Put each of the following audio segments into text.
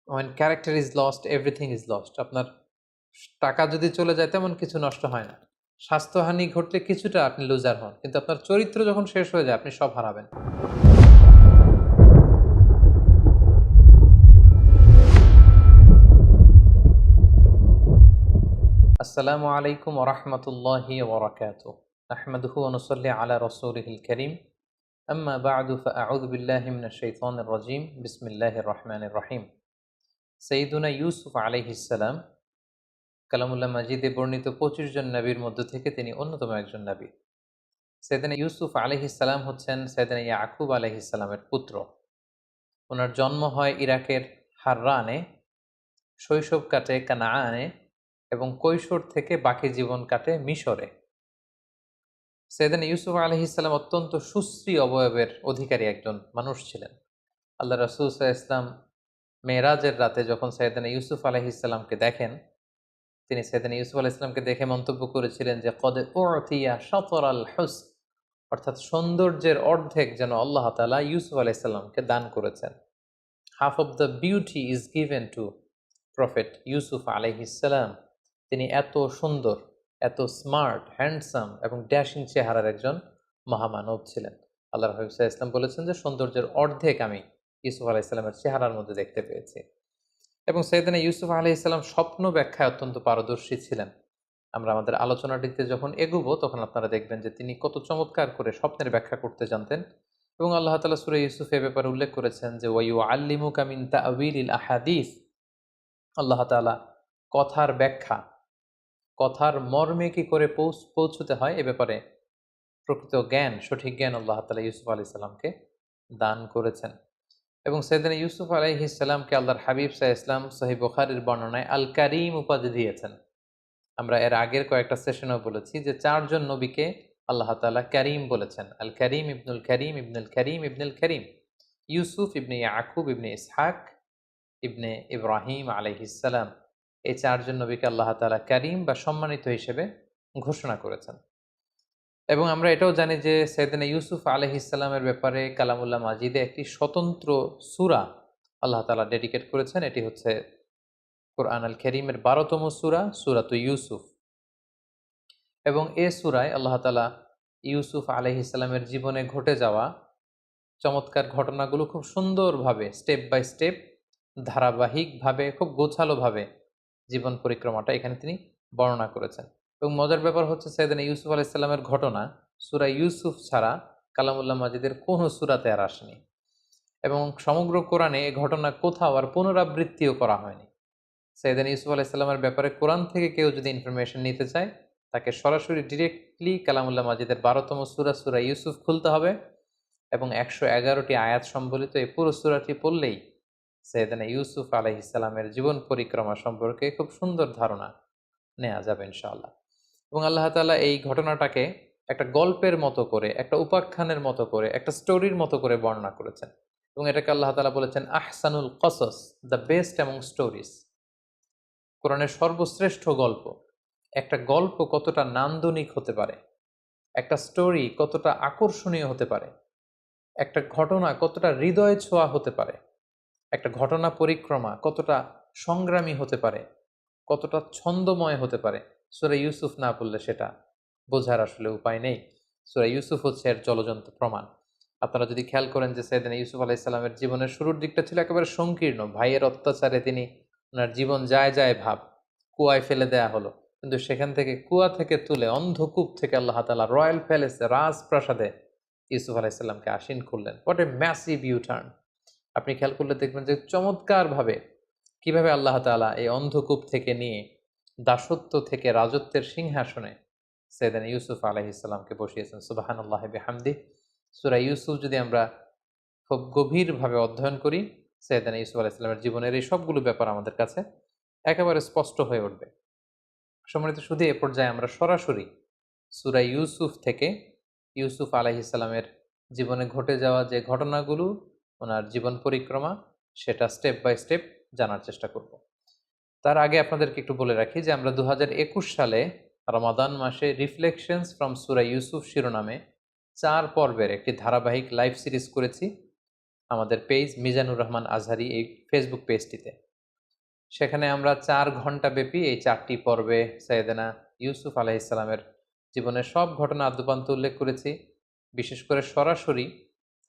when character is lost everything is lost। আপনার টাকা যদি চলে যায় তেমন কিছু নষ্ট হয় না, স্বাস্থ্যহানি ঘটলে কিছুটা আপনি লুজার হন, কিন্তু আপনার চরিত্র যখন শেষ হয়ে যায় আপনি সব হারাবেন। আসসালামু আলাইকুম ওয়া রাহমাতুল্লাহি ওয়া বারাকাতুহু। নাহমাদুহু ওয়া নুসাল্লি আলা রাসূলিহিল কারীম। আম্মা বা'দু ফাআউযু বিল্লাহি মিনাশ শাইতানির রাজীম। বিসমিল্লাহির রহমানির রহিম। সাইয়্যিদুনা ইউসুফ আলাইহিস সালাম কালামুল্লাহ মাজিদে বর্ণিত 25 জন নবীর মধ্য থেকে তিনি অন্যতম একজন নবী। সাইয়েদনা ইউসুফ আলাইহিস সালাম হচ্ছেন সাইয়েদনা ইয়াকুব আলাইহিস সালামের পুত্র। ওনার জন্ম হয় ইরাকের হাররানে, শৈশব কাটে কানাআনে এবং কৈশোর থেকে বাকি জীবন কাটে মিশরে। সাইয়েদনা ইউসুফ আলাইহিস সালাম অত্যন্ত সুশ্রী অবয়বের অধিকারী একজন মানুষ ছিলেন। আল্লাহ রাসূল সাল্লাল্লাহু আলাইহি ওয়াসাল্লাম মেরাজের রাতে যখন সাইয়েদনা ইউসুফ আলাইহিস সালামকে দেখেন, তিনি সাইয়েদনা ইউসুফ আলাইহিস সালামকে দেখে মন্তব্য করেছিলেন যে কদ উতিয়া শাতরাল হুসন, অর্থাৎ সৌন্দর্যের অর্ধেক যেন আল্লাহ তাআলা ইউসুফ আলাইহিস সালামকে দান করেছেন। Half of the beauty is given two prophet Yusuf আলাইহিস সালাম। তিনি এত সুন্দর, এত স্মার্ট, হ্যান্ডসাম এবং ড্যাশিং চেহারার একজন মহামানব ছিলেন। আল্লাহর হাবিব সাল্লাল্লাহু আলাইহি ওয়াসাল্লাম বলেছেন যে সৌন্দর্যের অর্ধেক আমি ইউসুফ আলাইহিস সালামের চেহারার মধ্যে দেখতে পেয়েছি। এবং সাইয়েদনা ইউসুফ আলাইহিস সালাম স্বপ্ন ব্যাখ্যায় অত্যন্ত পারদর্শী ছিলেন। আমরা আমাদের আলোচনাটিতে যখন এগুবো তখন আপনারা দেখবেন যে তিনি কত চমৎকার করে স্বপ্নের ব্যাখ্যা করতে জানতেন। এবং আল্লাহ তাআলা সূরা ইউসুফ এ ব্যাপারে উল্লেখ করেছেন যে ওয়ায়ুআল্লিমুকা মিন তা'ওয়িলিল আহাদিস। আল্লাহ তাআলা কথার ব্যাখ্যা, কথার মর্মে কি করে পৌঁছতে হয় এ ব্যাপারে প্রকৃত জ্ঞান, সঠিক জ্ঞান আল্লাহ তাআলা ইউসুফ আলাইহিস সালামকে দান করেছেন। এবং সাইয়েদনা ইউসুফ আলাইহিস সালামকে আল্লাহর হাবিব সাল্লাল্লাহু আলাইহি ওয়াসাল্লাম সহিহ বুখারীর বর্ণনায় আল কারীম উপাধি দিয়েছেন। আমরা এর আগের কয়েকটা সেশনেও বলেছি যে 4 জন নবীকে আল্লাহ তাআলা কারীম বলেছেন। আল কারীম ইবনুল কারীম ইবনুল কারীম ইবনুল কারীম। ইউসুফ ইবনে ইয়াকুব ইবনে ইসহাক ইবনে ইব্রাহিম আলাইহিস সালাম, এই 4 জন নবীকে আল্লাহ তাআলা কারীম বা সম্মানিত হিসেবে ঘোষণা করেছেন। এবং আমরা এটাও জানি যে সাইয়েদনা ইউসুফ আলাইহিস সালামের ব্যাপারে কালামুল্লাহ মাজিদে একটি স্বতন্ত্র সূরা আল্লাহ তাআলা ডেডিকেট করেছেন। এটি হচ্ছে কোরআন আল কারীমের 12তম সূরা, সূরাতু ইউসুফ। এবং এ সূরায় আল্লাহ তাআলা ইউসুফ আলাইহিস সালামের জীবনে ঘটে যাওয়া চমৎকার ঘটনাগুলো খুব সুন্দরভাবে স্টেপ বাই স্টেপ, ধারাবাহিকভাবে, খুব গোছালোভাবে জীবন পরিক্রমাটা এখানে তিনি বর্ণনা করেছেন। এবং মজার ব্যাপার হচ্ছে সাইয়েদনা ইউসুফ আলাইহিস সালামের ঘটনা সূরা ইউসুফ ছাড়া কালামুল্লাহ মাজিদের কোনো সূরাতে আর আসেনি। এবং সমগ্র কোরআনে এই ঘটনা কোথাও আর পুনরাবৃত্তিও করা হয়নি। সাইয়েদনা ইউসুফ আলাইহিস সালামের ব্যাপারে কোরআন থেকে কেউ যদি ইনফরমেশন নিতে চায়, তাকে সরাসরি ডিরেক্টলি কালামুল্লাহ মাজিদের 12তম সূরা, সূরা ইউসুফ খুলতে হবে এবং 111টি আয়াত সম্বলিত এই পুরো সূরাটি পড়লেই সাইয়েদনা ইউসুফ আলাইহিস সালামের জীবন পরিক্রমা সম্পর্কে খুব সুন্দর ধারণা নেওয়া যাবে ইনশাআল্লাহ। এবং আল্লাহ তাআলা এই ঘটনাটাকে একটা গল্পের মতো করে, একটা উপাখ্যানের মতো করে, একটা স্টোরির মতো করে বর্ণনা করেছেন। এবং এটাকে আল্লাহ তাআলা বলেছেন আহসানুল কসস, দ্য বেস্ট অ্যামং স্টোরিজ। কোরআনের সর্বশ্রেষ্ঠ গল্প। একটা গল্প কতটা নান্দনিক হতে পারে, একটা স্টোরি কতটা আকর্ষণীয় হতে পারে, একটা ঘটনা কতটা হৃদয় ছোঁয়া হতে পারে, একটা ঘটনা পরিক্রমা কতটা সংগ্রামী হতে পারে, কতটা ছন্দময় হতে পারে, সূরা ইউসুফ না পড়লে সেটা বোঝার আসলে উপায় নেই। সূরা ইউসুফ হচ্ছে এর জ্বলজ্বন্ত প্রমাণ। আপনারা যদি খেয়াল করেন যে সাইয়েদনা ইউসুফ আলাইহিস সালামের জীবনের শুরুর দিকটা ছিল একেবারে সংকীর্ণ। ভাইয়ের অত্যাচারে তিনি ওনার জীবন যায় যায় ভাব, কুয়ায় ফেলে দেয়া হলো। কিন্তু সেখান থেকে কুয়া থেকে তুলে অন্ধকূপ থেকে আল্লাহ তাআলা রয়্যাল প্যালেসে, রাজপ্রাসাদে ইউসুফ আলাইহিস সালামকে আসীন করলেন। What a massive U turn! আপনি খেয়াল করলে দেখবেন যে চমৎকারভাবে কিভাবে আল্লাহ তাআলা এই অন্ধকূপ থেকে নিয়ে দাসত্ব থেকে রাজত্বের সিংহাসনে সাইয়েদনা ইউসুফ আলাইহিস সালামকে বসিয়েছেন। সুবহানাল্লাহি বিহামদিহি। সূরা ইউসুফ যদি আমরা খুব গভীরভাবে অধ্যয়ন করি, সাইয়েদনা ইউসুফ আলাইহিস সালামের জীবনের এই সবগুলো ব্যাপার আমাদের কাছে একেবারে স্পষ্ট হয়ে উঠবে। সম্মানিত শুধু এ পর্যায়ে আমরা সরাসরি সূরা ইউসুফ থেকে ইউসুফ আলাইহিস সালামের জীবনে ঘটে যাওয়া যে ঘটনাগুলো, ওনার জীবন পরিক্রমা, সেটা স্টেপ বাই স্টেপ জানার চেষ্টা করব। তার আগে আপনাদেরকে একটু বলে রাখি যে আমরা 2021 সালে রমাদান মাসে রিফ্লেকশনস ফ্রম সূরা ইউসুফ শিরোনামে 4 পর্বের একটি ধারাবাহিক লাইভ সিরিজ করেছি আমাদের পেজ মিজানুর রহমান আজহারি এই ফেসবুক পেজটিতে। সেখানে আমরা 4 ঘন্টা ব্যাপী এই 4টি পর্বে সাইয়েদেনা ইউসুফ আলাইহিসসালামের জীবনের সব ঘটনা আদ্যোপান্ত উল্লেখ করেছি। বিশেষ করে সরাসরি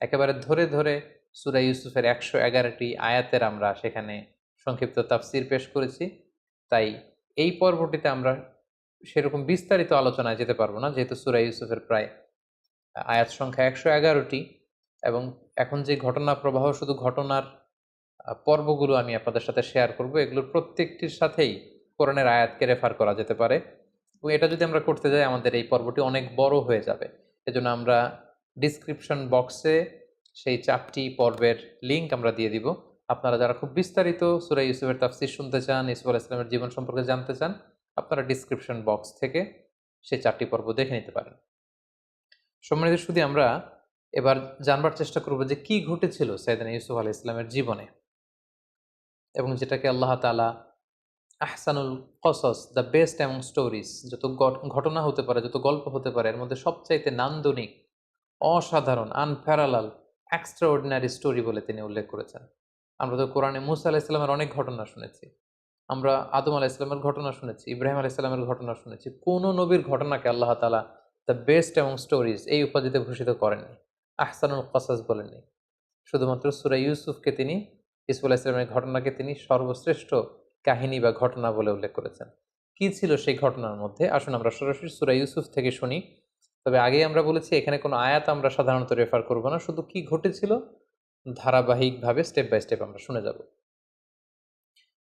একেবারে ধরে ধরে সূরা ইউসুফের 111টি আয়াতের আমরা সেখানে সংক্ষিপ্ত তাফসির পেশ করেছি। তাই এই পর্বটিতে আমরা সেরকম বিস্তারিত আলোচনায় যেতে পারবো না, যেহেতু সূরা ইউসুফের প্রায় আয়াত সংখ্যা 111টি এবং এখন যে ঘটনা প্রবাহ, শুধু ঘটনার পর্বগুলো আমি আপনাদের সাথে শেয়ার করব। এগুলোর প্রত্যেকটির সাথেই কোরআনের আয়াতকে রেফার করা যেতে পারে এবং এটা যদি আমরা করতে যাই আমাদের এই পর্বটি অনেক বড় হয়ে যাবে। এজন্য আমরা ডিসক্রিপশন বক্সে সেই 4টি পর্বের লিঙ্ক আমরা দিয়ে দিব। আপনারা যারা খুব বিস্তারিত সূরা ইউসুফের তাফসীর শুনতে চান, ইউসুফ আলাইহিস সালামের জীবন সম্পর্কে জানতে চান, আপনারা ডিসক্রিপশন বক্স থেকে সেই 4টি পর্ব দেখে নিতে পারেন। সম্মানিত সুধী, আমরা এবার জানবার চেষ্টা করব যে কি ঘটেছিল সাইয়েদনা ইউসুফ আলাইহিস সালামের জীবনে এবং যেটাকে আল্লাহ তাআলা আহসানুল কসস, দ্য বেস্ট অ্যামং স্টোরিজ, যত ঘটনা হতে পারে, যত গল্প হতে পারে, এর মধ্যে সবচাইতে নান্দনিক, অসাধারণ, আনপ্যারালাল, এক্সট্রাঅর্ডিনারি স্টোরি বলে তিনি উল্লেখ করেছেন। আমরা তো কোরআনে মূসা আলাইহিস সালামের অনেক ঘটনা শুনেছি, আমরা আদম আলাইহিস সালামের ঘটনা শুনেছি, ইব্রাহিম আলাইহিস সালামের ঘটনা শুনেছি। কোন নবীর ঘটনাকে আল্লাহ তাআলা দ্য বেস্ট অ্যামং স্টোরিজ এই উপাধিতে ভূষিত করেননি, আহসানুল কসস বলেননি। শুধুমাত্র সূরা ইউসুফকে তিনি, ইউসুফ আলাইহিস সালামের ঘটনাকে তিনি সর্বশ্রেষ্ঠ কাহিনী বা ঘটনা বলে উল্লেখ করেছেন। কি ছিল সেই ঘটনার মধ্যে? আসুন আমরা সরাসরি সূরা ইউসুফ থেকে শুনি। তবে আগেই আমরা বলেছি এখানে কোনো আয়াত আমরা সাধারণত রেফার করব না, শুধু কি ঘটেছিল ধারাবাহিকভাবে স্টেপ বাই স্টেপ আমরা শুনে যাব।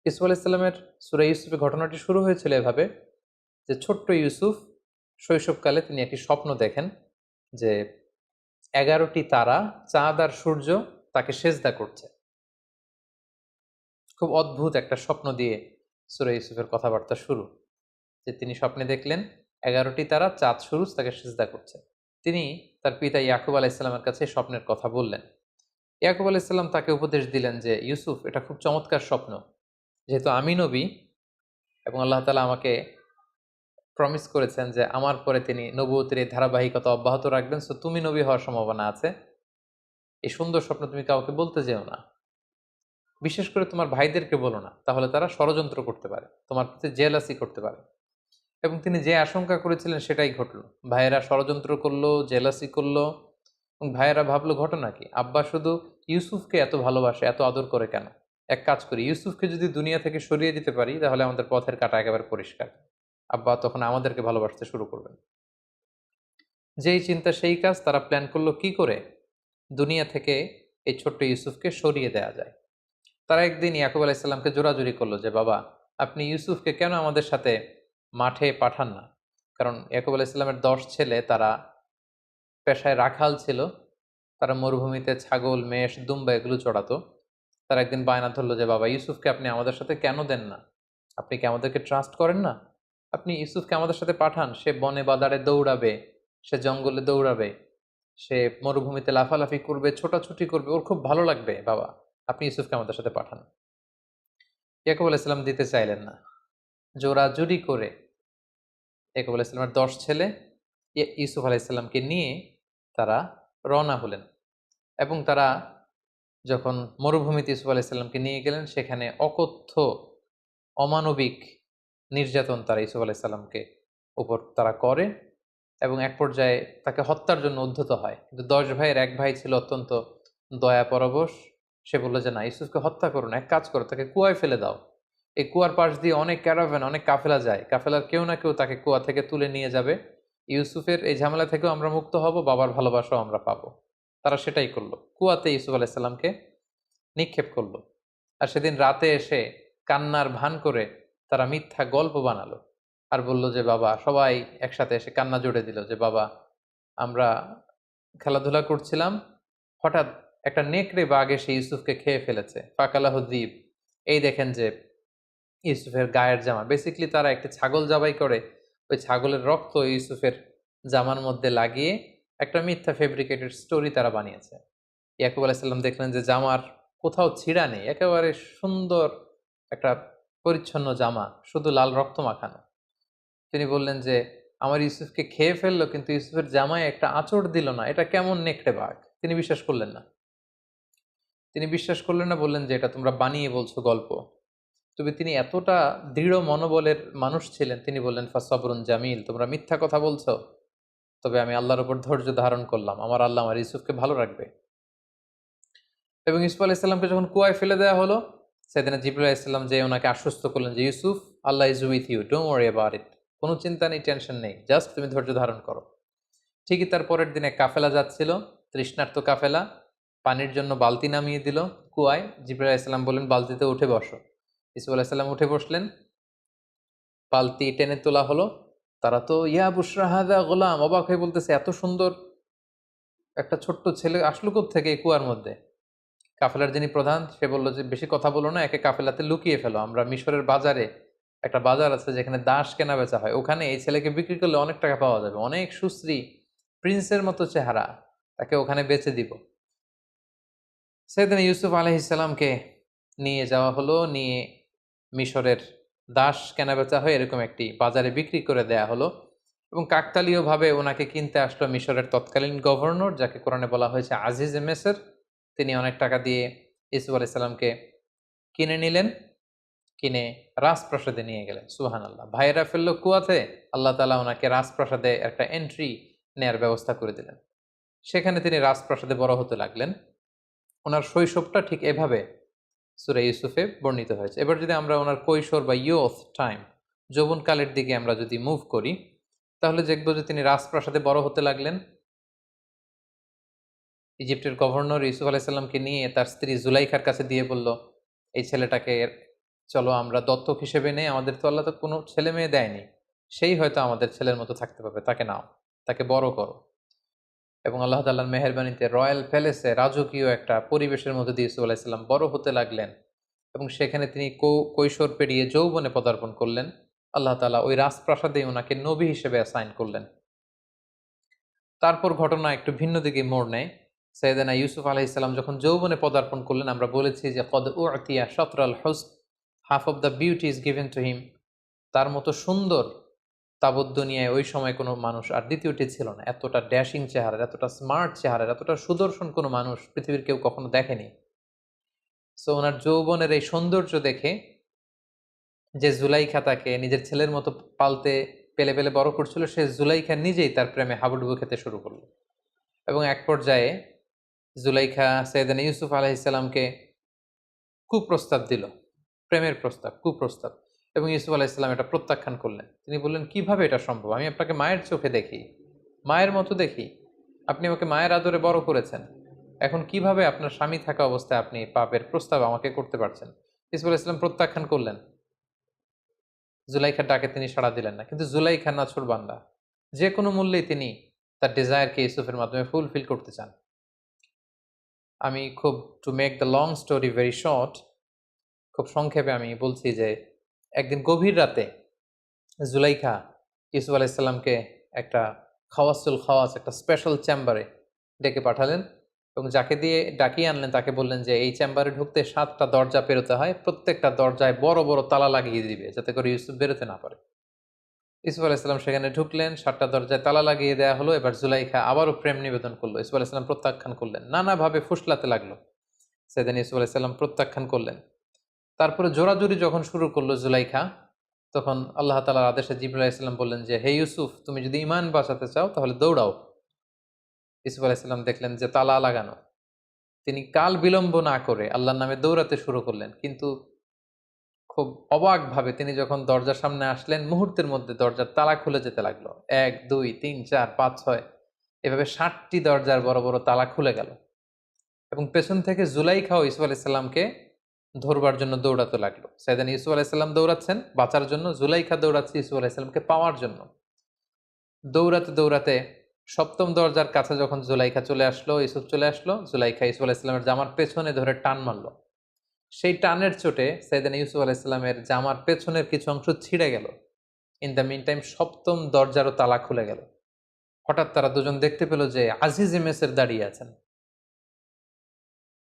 ইউসুফ আলাইহিস সালামের সূরা ইউসুফের ঘটনাটি শুরু হয়েছিল এভাবে যে ছোট্ট ইউসুফ শৈশবকালে তিনি একটি স্বপ্ন দেখেন যে 11টি তারা, চাঁদ আর সূর্য তাকে সেজদা করছে। খুব অদ্ভুত একটা স্বপ্ন দিয়ে সূরা ইউসুফের কথাবার্তা শুরু, যে তিনি স্বপ্নে দেখলেন 11টি তারা, চাঁদ, সূরজ তাকে সিজদা করছে। তিনি তার পিতা ইয়াকুব আলাইহিস সালামের কাছে স্বপ্নের কথা বললেন। ইয়াকুব আলাইহিস সালাম তাকে উপদেশ দিলেন যে ইউসুফ, এটা খুব চমৎকার স্বপ্ন, যেহেতু আমি নবী এবং আল্লাহ তাআলা আমাকে প্রমিস করেছেন যে আমার পরে তিনি নবুয়তের এই ধারাবাহিকতা অব্যাহত রাখবেন, সো তুমি নবী হওয়ার সম্ভাবনা আছে। এই সুন্দর স্বপ্ন তুমি কাউকে বলতে যেও না, বিশেষ করে তোমার ভাইদেরকে বলো না, তাহলে তারা ষড়যন্ত্র করতে পারে, তোমার প্রতি জেলাসি করতে পারে। এবং তিনি যে আশঙ্কা করেছিলেন সেটাই ঘটল। ভাইয়েরা ষড়যন্ত্র করলো, জেলাসি করলো এবং ভাইয়েরা ভাবলো ঘটনা কি, আব্বা শুধু ইউসুফকে এত ভালোবাসে, এত আদর করে কেন? এক কাজ করি, ইউসুফকে যদি দুনিয়া থেকে সরিয়ে দিতে পারি তাহলে আমাদের পথের কাঁটা একেবারে পরিষ্কার। আব্বা তখন আমাদেরকে ভালোবাসতে শুরু করবেন। যেই চিন্তা সেই কাজ। তারা প্ল্যান করলো কি করে দুনিয়া থেকে এই ছোট্ট ইউসুফকে সরিয়ে দেয়া যায়। তারা একদিন ইয়াকুব আলাইহিস সালামকে জোরাজুরি করলো যে বাবা, আপনি ইউসুফকে কেন আমাদের সাথে মাঠে পাঠান না? কারণ ইয়াকুব আলাইহিস সালামের 10 ছেলে, তারা পেশায় রাখাল ছিল, তারা মরুভূমিতে ছাগল, মেষ, দুম্বা এগুলো চড়াতো। তারা একদিন বায়না ধরলো যে বাবা, ইউসুফকে আপনি আমাদের সাথে কেন দেন না? আপনি কি আমাদেরকে ট্রাস্ট করেন না? আপনি ইউসুফকে আমাদের সাথে পাঠান, সে বনে বাদারে দৌড়াবে, সে জঙ্গলে দৌড়াবে, সে মরুভূমিতে লাফালাফি করবে, ছোটাছুটি করবে, ওর খুব ভালো লাগবে। বাবা, আপনি ইউসুফকে আমাদের সাথে পাঠান। ইয়াকুব আলাইহিস সালাম দিতে চাইলেন না। জোরাজুরি করে ইয়াকুব আলাইহিস সালামের 10 ছেলে ইউসুফ আলাইহিস সালামকে নিয়ে তারা রওনা হলেন এবং তারা যখন মরুভূমিতে ইউসুফ আলাইহিস সালামকে নিয়ে গেলেন, সেখানে অকথ্য অমানবিক নির্যাতন তারা ইউসুফ আলাইহিস সালামকে উপর তারা করে এবং এক পর্যায়ে তাকে হত্যার জন্য উদ্ধত হয়। কিন্তু 10 ভাইয়ের এক ভাই ছিল অত্যন্ত দয়া পরবশ। সে বললো যে না, ইউসুফকে হত্যা করো না, এক কাজ করো, তাকে কুয়ায় ফেলে দাও। এই কুয়ার পাশ দিয়ে অনেক ক্যারাভ্যান, অনেক কাফেলা যায়, কাফেলার কেউ না কেউ তাকে কুয়া থেকে তুলে নিয়ে যাবে। ইউসুফের এই ঝামেলা থেকেও আমরা মুক্ত হব, বাবার ভালোবাসাও আমরা পাবো। তারা সেটাই করলো, কুয়াতে ইউসুফ আলাইহিস সালামকে নিক্ষেপ করলো। আর সেদিন রাতে এসে কান্নার ভান করে তারা মিথ্যা গল্প বানালো আর বলল যে বাবা, সবাই একসাথে এসে কান্না জুড়ে দিল যে বাবা, আমরা খেলাধুলা করছিলাম, হঠাৎ একটা নেকড়ে বাঘ এসে ইউসুফকে খেয়ে ফেলেছে, ফাকালাহ দ্বীপ। এই দেখেন যে ইউসুফের গায়ের জামা, বেসিক্যালি তারা একটি ছাগল জবাই করে ওই ছাগলের রক্ত ইউসুফের জামার মধ্যে লাগিয়ে একটা মিথ্যা ফেব্রিকেটেড স্টোরি তারা বানিয়েছে। ইয়াকুব আলাইহিস সালাম দেখলেন যে জামার কোথাও ছিঁড়া নেই, একেবারে সুন্দর একটা পরিচ্ছন্ন জামা, শুধু লাল রক্ত মাখানো। তিনি বললেন যে আমার ইউসুফকে খেয়ে ফেললো, কিন্তু ইউসুফের জামায় একটা আঁচড় দিল না, এটা কেমন নেকড়ে বাঘ? তিনি বিশ্বাস করলেন না। বললেন যে এটা তোমরা বানিয়ে বলছো গল্প। তবে তিনি এতটা দৃঢ় মনোবলের মানুষ ছিলেন, তিনি বললেন ফাসবরুন জামিল, তোমরা মিথ্যা কথা বলছো, তবে আমি আল্লাহর উপর ধৈর্য ধারণ করলাম, আমার আল্লাহ আমার ইউসুফকে ভালো রাখবে। এবং ইউসুফ আলাইহিসসালামকে যখন কুয়ায় ফেলে দেওয়া হলো, সেদিনা জিবরাইল আলাইহিসসালাম যে ওনাকে আশ্বস্ত করলেন যে Yusuf, Allah is with you, don't worry about it, কোনো চিন্তা নেই, টেনশন নেই, জাস্ট তুমি ধৈর্য ধারণ করো। ঠিকই তার পরের দিনে কাফেলা যাচ্ছিল, তৃষ্ণার্ত কাফেলা, পানির জন্য বালতি নামিয়ে দিল কুয়ায়। জিবরাইল আলাইহিসসালাম বললেন বালতিতে উঠে বসো। ইউসুফ আলাইহিসসালাম উঠে বসলেন, বালতি টেনে তোলা হলো। তারা তো ইয়া বুশরা হাযা গোলাম, অবাক হয়ে বলতেছে এত সুন্দর একটা ছোট্ট ছেলে আসলো কোত্থেকে এই কুয়ার মধ্যে। কাফেলার যিনি প্রধান সে বলল যে বেশি কথা বলো না, একে কাফেলাতে লুকিয়ে ফেলো, আমরা মিশরের বাজারে, একটা বাজার আছে যেখানে দাস কেনা বেচা হয়, ওখানে এই ছেলেকে বিক্রি করলে অনেক টাকা পাওয়া যাবে, অনেক সুশ্রী, প্রিন্সের মতো চেহারা, তাকে ওখানে বেচে দিব। সেদিন ইউসুফ আলাইহিসসালামকে নিয়ে যাওয়া হলো, নিয়ে মিশরের দাস কেনাবেচা হয় এরকম একটি বাজারে বিক্রি করে দেয়া হলো। এবং কাকতালীয়ভাবে ওনাকে কিনতে আসলো মিশরের তৎকালীন গভর্নর, যাকে কোরআনে বলা হয়েছে আজিজ এ মেসর। তিনি অনেক টাকা দিয়ে ইউসুফ আলাইহিসসালামকে কিনে নিলেন, কিনে রাজপ্রাসাদে নিয়ে গেলেন। সুবহানাল্লাহ, ভাইয়েরা ফেললো কুয়াতে, আল্লাহ তাআলা ওনাকে রাজপ্রাসাদে একটা এন্ট্রি নেয়ার ব্যবস্থা করে দিলেন। সেখানে তিনি রাজপ্রাসাদে বড় হতে লাগলেন। ওনার শৈশবটা ঠিক এভাবে সূরা ইউসুফে বর্ণিত হয়েছে। এবার যদি আমরা ওনার কৈশোর বা ইয়ুথ টাইম, যৌবনকালের দিকে আমরা যদি মুভ করি, তাহলে দেখব যে তিনি রাজপ্রাসাদে বড় হতে লাগলেন। ইজিপ্টের গভর্নর ইউসুফ আলাইহিসসালামকে নিয়ে তার স্ত্রী জুলাইখার কাছে দিয়ে বলল, এই ছেলেটাকে চলো আমরা দত্তক হিসেবে নেই, আমাদের তো আল্লাহ তো কোনো ছেলে মেয়ে দেয়নি, সেই হয়তো আমাদের ছেলের মতো থাকতে পারবে, তাকে নাও, তাকে বড় করো। এবং আল্লাহ তাআলার মেহেরবানিতে রয়্যাল প্যালেসে রাজকীয় একটা পরিবেশের মধ্যে দিয়ে ইউসুফ আলাইহিসসালাম বড় হতে লাগলেন। এবং সেখানে তিনি কৈশোর পেরিয়ে যৌবনে পদার্পণ করলেন। আল্লাহ তাআলা ওই রাজপ্রাসাদে ওনাকে নবী হিসেবে অ্যাসাইন করলেন। তারপর ঘটনা একটু ভিন্ন দিকে মোড় নেয়। সাইয়েদানা ইউসুফ আলাইহিসসালাম যখন যৌবনে পদার্পণ করলেন, আমরা বলেছি যে কদ উতিয়া শাতরাল হুসন, half of the beauty is given to him. তার মতো সুন্দর তাবৎ দুনিয়ায় ওই সময় কোনো মানুষ আর দ্বিতীয়টি ছিল না। এতটা ড্যাশিং চেহারার, এতটা স্মার্ট চেহারার, এতটা সুদর্শন কোনো মানুষ পৃথিবীর কেউ কখনো দেখেনি। সো ওনার যৌবনের এই সৌন্দর্য দেখে যে জুলাইখা তাকে নিজের ছেলের মতো পালতে পেলে পেলে বড় করছিল, সে জুলাইখা নিজেই তার প্রেমে হাবুডুবু খেতে শুরু করলো। এবং এক পর্যায়ে জুলাইখা সাইয়েদানা ইউসুফ আলাইহিসসালামকে কুপ্রস্তাব দিল, প্রেমের প্রস্তাব, কুপ্রস্তাব। এবং ইউসুফ আলাইহিসসালাম এটা প্রত্যাখ্যান করলেন। তিনি বললেন, কিভাবে এটা সম্ভব? আমি আপনাকে মায়ের চোখে দেখি, মায়ের মতো দেখি, আপনি আমাকে মায়ের আদরে বড় করেছেন, এখন কিভাবে আপনার স্বামী থাকা অবস্থায় আপনি পাপের প্রস্তাব আমাকে করতে পারছেন? ইউসুফ আলাইহিসসালাম প্রত্যাখ্যান করলেন। জুলাইখার ডাকে তিনি সাড়া দিলেন না। কিন্তু জুলাইখা নাছোড় বান্দা, যে কোনো মূল্যেই তিনি তার ডিজায়ারকে ইউসুফের মাধ্যমে ফুলফিল করতে চান। আমি খুব, to make the long story very short, খুব সংক্ষেপে আমি বলছি যে একদিন গভীর রাতে জুলাইখা ইউসুফ আলাইহিসসালামকে একটা খাওয়াসুল খাওয়াস, একটা স্পেশাল চেম্বারে ডেকে পাঠালেন। এবং যাকে দিয়ে ডাকিয়ে আনলেন তাকে বললেন যে এই চেম্বারে ঢুকতে 7টা দরজা পেরোতে হয়, প্রত্যেকটা দরজায় বড় বড় তালা লাগিয়ে দিবে যাতে করে ইউসুফ বেরোতে না পারে। ইউসুফ আলাইহিসসালাম সেখানে ঢুকলেন, 7টা দরজায় তালা লাগিয়ে দেওয়া হলো। এবার জুলাইখা আবারও প্রেম নিবেদন করলো। ইউসুফ আলাইহিসসালাম প্রত্যাখ্যান করলেন, নানাভাবে ফুসলাতে লাগলো। সেদিন ইউসুফ আলাইহিসসালাম প্রত্যাখ্যান করলেন। তারপরে জোরাজুরি যখন শুরু করলো জুলাইখা, তখন আল্লাহ তাআলার আদেশে জিবরাইল আলাইহিসসালাম বললেন যে হে ইউসুফ, তুমি যদি ঈমান বাঁচাতে চাও তাহলে দৌড়াও। ইউসুফ আলাইহিসসালাম দেখলেন যে তালা লাগানো। তিনি কাল বিলম্ব না করে আল্লাহর নামে দৌড়াতে শুরু করলেন। কিন্তু খুব অবাকভাবে তিনি যখন দরজার সামনে আসলেন, মুহূর্তের মধ্যে দরজার তালা খুলে যেতে লাগলো। 1 2 3 4 5 6 এভাবে 60টি দরজার বড় বড় তালা খুলে গেল। এবং পেছন থেকে জুলাইখাও ইউসুফ আলাইহিসসালামকে ধরবার জন্য দৌড়াতে লাগলো। সাইয়েদানা ইউসুফ আলাইহিসসালাম দৌড়াচ্ছেন বাঁচার জন্য, জুলাইখা দৌড়াচ্ছে ইউসুফ আলাইহিসসালামকে পাওয়ার জন্য। দৌড়াতে দৌড়াতে 7ম দরজার কাছে যখন জুলাইখা চলে আসলো, ইউসুফ চলে আসলো, জুলাইখা ইউসুফ আলাইহিসসালামের জামার পেছনে ধরে টান মারলো। সেই টানের চোটে সাইয়েদানা ইউসুফ আলাইহিসসালামের জামার পেছনের কিছু অংশ ছিঁড়ে গেল। ইন দ্য মিন টাইম 7ম দরজারও তালা খুলে গেল। হঠাৎ তারা দুজন দেখতে পেল যে আজিজ মেসের দাঁড়িয়ে আছেন,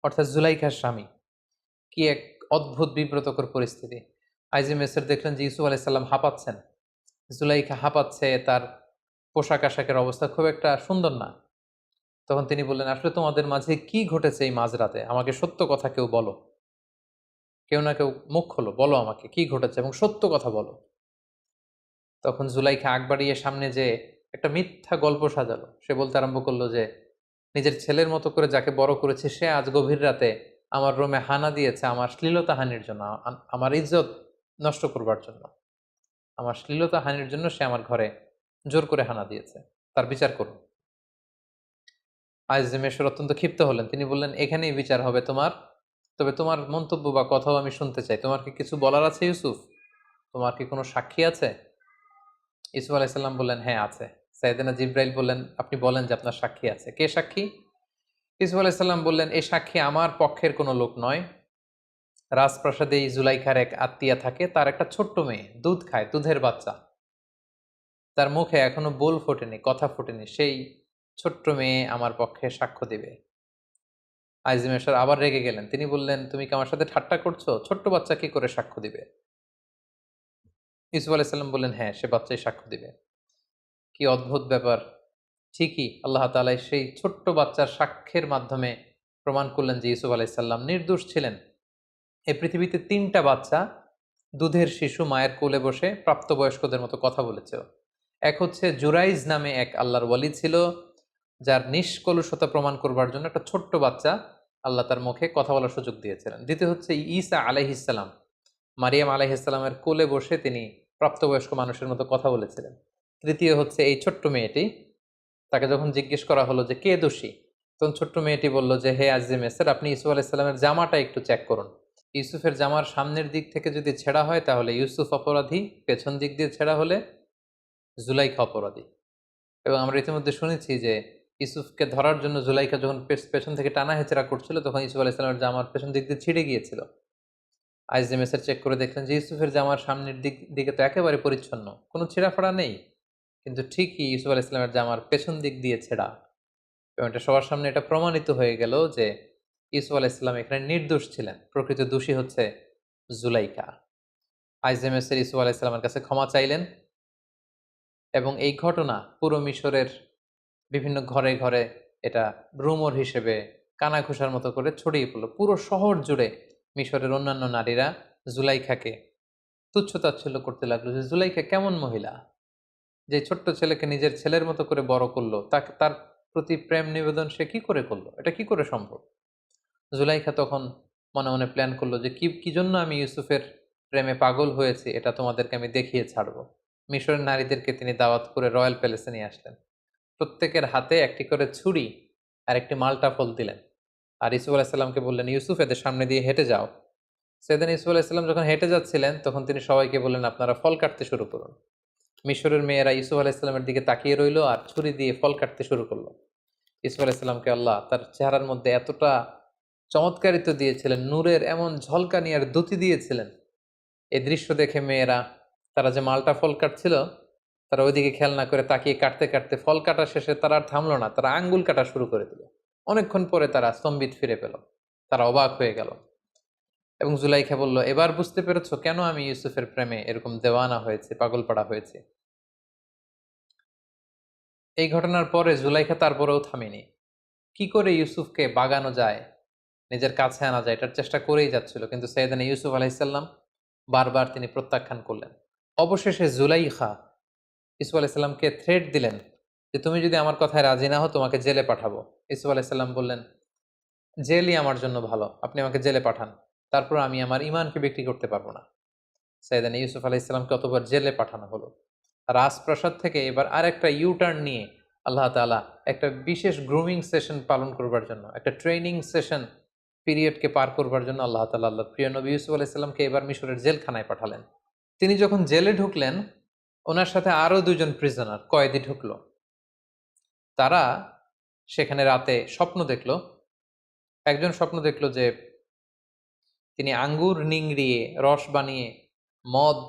অর্থাৎ জুলাইখার স্বামী। কি এক অদ্ভুত বিব্রতকর পরিস্থিতি। আইজি মেসের দেখলেন যে ইউসুফ আলাইহিসসালাম হাঁপাচ্ছেন, জুলাইখা হাঁপাচ্ছে, তার পোশাক আশাকের অবস্থা খুব একটা সুন্দর না। তখন তিনি বললেন, আসলে তোমাদের মাঝে কি ঘটেছে এই মাঝরাতে? আমাকে সত্য কথা কেউ বলো। কেউ না কেউ মুখ খোলো, বলো আমাকে কি ঘটেছে এবং সত্য কথা বলো। তখন জুলাইখা আগ বাড়িয়ে সামনে যে একটা মিথ্যা গল্প সাজালো। সে বলতে আরম্ভ করলো যে নিজের ছেলের মতো করে যাকে বড় করেছে সে আজ গভীর রাতে আমার রুমে হানা দিয়েছে আমার শ্লীলতা হানির জন্য, আমার ইজ্জত নষ্ট করবার জন্য, আমার শ্লীলতা হানির জন্য সে আমার ঘরে জোর করে হানা দিয়েছে, তার বিচার করুন। আইজ মেশর অত্যন্ত ক্ষিপ্ত হলেন। তিনি বললেন, এখানেই বিচার হবে তোমার, তবে তোমার মন্তব্য বা কথাও আমি শুনতে চাই। তোমার কি কিছু বলার আছে ইউসুফ? তোমার কি কোনো সাক্ষী আছে? ইউসুফ আলাইসাল্লাম বললেন, হ্যাঁ আছে। সাইয়েদনা জিব্রাইল বললেন, আপনি বলেন যে আপনার সাক্ষী আছে। কে সাক্ষী? ইউসুফ আলাইসাল্লাম বললেন, এই সাক্ষী আমার পক্ষের কোনো লোক নয়। রাজপ্রাসাদে এই জুলাইখার এক আত্মীয়া থাকে, তার একটা ছোট্ট মেয়ে দুধ খায়, দুধের বাচ্চা, তার মুখে এখনো বোল ফোটেনি, কথা ফোটেনি, সেই ছোট্ট মেয়ে আমার পক্ষে সাক্ষ্য দিবে। আইজিমেশর আবার রেগে গেলেন। তিনি বললেন, তুমি কি আমার সাথে ঠাট্টা করছো? ছোট্ট বাচ্চা কি করে সাক্ষ্য দিবে? ইউসুফ আলাইসাল্লাম বললেন, হ্যাঁ সে বাচ্চাই সাক্ষ্য দিবে। কি অদ্ভুত ব্যাপার! ঠিকই আল্লাহ তাআলা সেই ছোট্ট বাচ্চার সাক্ষ্যের মাধ্যমে প্রমাণ করলেন যে ইউসুফ আলাইসাল্লাম নির্দোষ ছিলেন। এই পৃথিবীতে ৩টা বাচ্চা দুধের শিশু মায়ের কোলে বসে প্রাপ্তবয়স্কদের মতো কথা বলেছে। এক হচ্ছে জুরাইজ নামে এক আল্লাহর ওয়ালি ছিল, যার নিষ্কলুষতা প্রমাণ করবার জন্য একটা ছোট্ট বাচ্চা আল্লাহ তার মুখে কথা বলার সুযোগ দিয়েছিলেন। দ্বিতীয় হচ্ছে ঈসা আলাইহিসসালাম, মারিয়াম আলাইহিসসালামের কোলে বসে তিনি প্রাপ্তবয়স্ক মানুষের মতো কথা বলেছিলেন। তৃতীয় হচ্ছে এই ছোট্ট মেয়েটি, তাকে যখন জিজ্ঞেস করা হলো যে কে দোষী, তখন ছোট্ট মেয়েটি বলল যে হে আজিজে মেসের, আপনি ইউসুফ আলাইসাল্লামের জামাটা একটু চেক করুন। ইউসুফের জামার সামনের দিক থেকে যদি ছেঁড়া হয় তাহলে ইউসুফ অপরাধী, পেছন দিক দিয়ে ছেঁড়া হলে জুলাইখা অপরাধী। এবং আমরা ইতিমধ্যে শুনেছি যে ইউসুফকে ধরার জন্য জুলাইখা যখন পেছন থেকে টানা হেঁচড়া করছিল, তখন ইউসুফ আলাইসাল্লামের জামার পেছন দিক দিয়ে ছিঁড়ে গিয়েছিল। আইজে মেসের চেক করে দেখলেন যে ইউসুফের জামার সামনের দিকে তো একেবারে পরিচ্ছন্ন, কোনো ছেঁড়াফাড়া নেই, কিন্তু ঠিকই ইউসুফ আলাইসাল্লামের জামার পেছন দিক দিয়ে ছেঁড়া। এবং এটা সবার সামনে এটা প্রমাণিত হয়ে গেল যে ইউসুফ আলাইসাল্লাম এখানে নির্দোষ ছিলেন, প্রকৃত দোষী হচ্ছে জুলাইখা। আইজেমেসের ইউসুফ আলাইসাল্লামের কাছে ক্ষমা চাইলেন এবং এই ঘটনা পুরো মিশরের বিভিন্ন ঘরে ঘরে এটা রুমর হিসেবে কানাঘুষার মতো করে ছড়িয়ে পড়লো। পুরো শহর জুড়ে মিশরের অন্যান্য নারীরা জুলাইখাকে তুচ্ছতাচ্ছিল্য করতে লাগলো যে জুলাইখা কেমন মহিলা, যে ছোট্ট ছেলেকে নিজের ছেলের মতো করে বড় করলো, তাকে তার প্রতি প্রেম নিবেদন সে কি করে করলো, এটা কি করে সম্ভব? জুলাইখা তখন মনে মনে প্ল্যান করলো যে কি জন্য আমি ইউসুফের প্রেমে পাগল হয়েছি এটা তোমাদেরকে আমি দেখিয়ে ছাড়বো। মিশরের নারীদেরকে তিনি দাওয়াত করে রয়্যাল প্যালেসে নিয়ে আসলেন। প্রত্যেকের হাতে একটি করে ছুরি আর একটি মাল্টা ফল দিলেন। আর ইউসুফ আলাহিসাল্লামকে বললেন, ইউসুফ এদের সামনে দিয়ে হেঁটে যাও। সেদিন ইউসুফ আলাহিসাল্লাম যখন হেঁটে যাচ্ছিলেন তখন তিনি সবাইকে বললেন, আপনারা ফল কাটতে শুরু করুন। মিশরের মেয়েরা ইউসুফ আলাহিসাল্লামের দিকে তাকিয়ে রইল আর ছুরি দিয়ে ফল কাটতে শুরু করলো। ইউসুফ আলাইসাল্লামকে আল্লাহ তার চেহারার মধ্যে এতটা চমৎকারিত দিয়েছিলেন, নূরের এমন ঝলকানি আর দ্যুতি দিয়েছিলেন, এই দৃশ্য দেখে মেয়েরা, তারা যে মালটা ফল কাটছিল, তারা ওইদিকে খেয়াল না করে তাকিয়ে কাটতে কাটতে ফল কাটা শেষে তারা আর থামলো না, তারা আঙ্গুল কাটা শুরু করে দিল। অনেকক্ষণ পরে তারা স্তম্ভিত ফিরে পেল, তারা অবাক হয়ে গেল। এবং জুলাইখা বলল, এবার বুঝতে পেরেছো কেন আমি ইউসুফের প্রেমে এরকম দেওয়ানা হয়েছে, পাগল পাড়া হয়েছে। এই ঘটনার পরে জুলাইখা তারপরেও থামেনি। কি করে ইউসুফকে বাগানো যায়, নিজের কাছে আনা যায়, এটার চেষ্টা করেই যাচ্ছিল, কিন্তু সৈয়দনা ইউসুফ আলাইসাল্লাম বারবার তিনি প্রত্যাখ্যান করলেন। অবশেষে জুলাইখা ইউসুফ আলাইসাল্লামকে থ্রেট দিলেন যে তুমি যদি আমার কথায় রাজি না হও তোমাকে জেলে পাঠাবো। ইউসুফ আলাইসাল্লাম বললেন, জেলই আমার জন্য ভালো, আপনি আমাকে জেলে পাঠান, তারপর আমি আমার ইমানকে বিক্রি করতে পারবো না। সৈয়দনা ইউসুফ আলাইসাল্লামকে অতবার জেলে পাঠানো হলো। রাজপ্রাসাদ থেকে এবার আরেকটা ইউটার্ন নিয়ে আল্লাহ তাআলা একটা বিশেষ গ্রুমিং সেশন পালন করবার জন্য, একটা ট্রেনিং সেশন পিরিয়ডকে পার করবার জন্য আল্লাহ তাআলা আল্লাহর প্রিয় নবী ইউসুফ আলাইসাল্লামকে এবার মিশরের জেলখানায় পাঠালেন। তিনি যখন জেলে ঢুকলেন, ওনার সাথে আরো 2জন প্রিজনার কয়েদি ঢুকলো। তারা সেখানে রাতে স্বপ্ন দেখলো। একজন স্বপ্ন দেখলো যে তিনি আঙ্গুর নিংড়িয়ে রস বানিয়ে মদ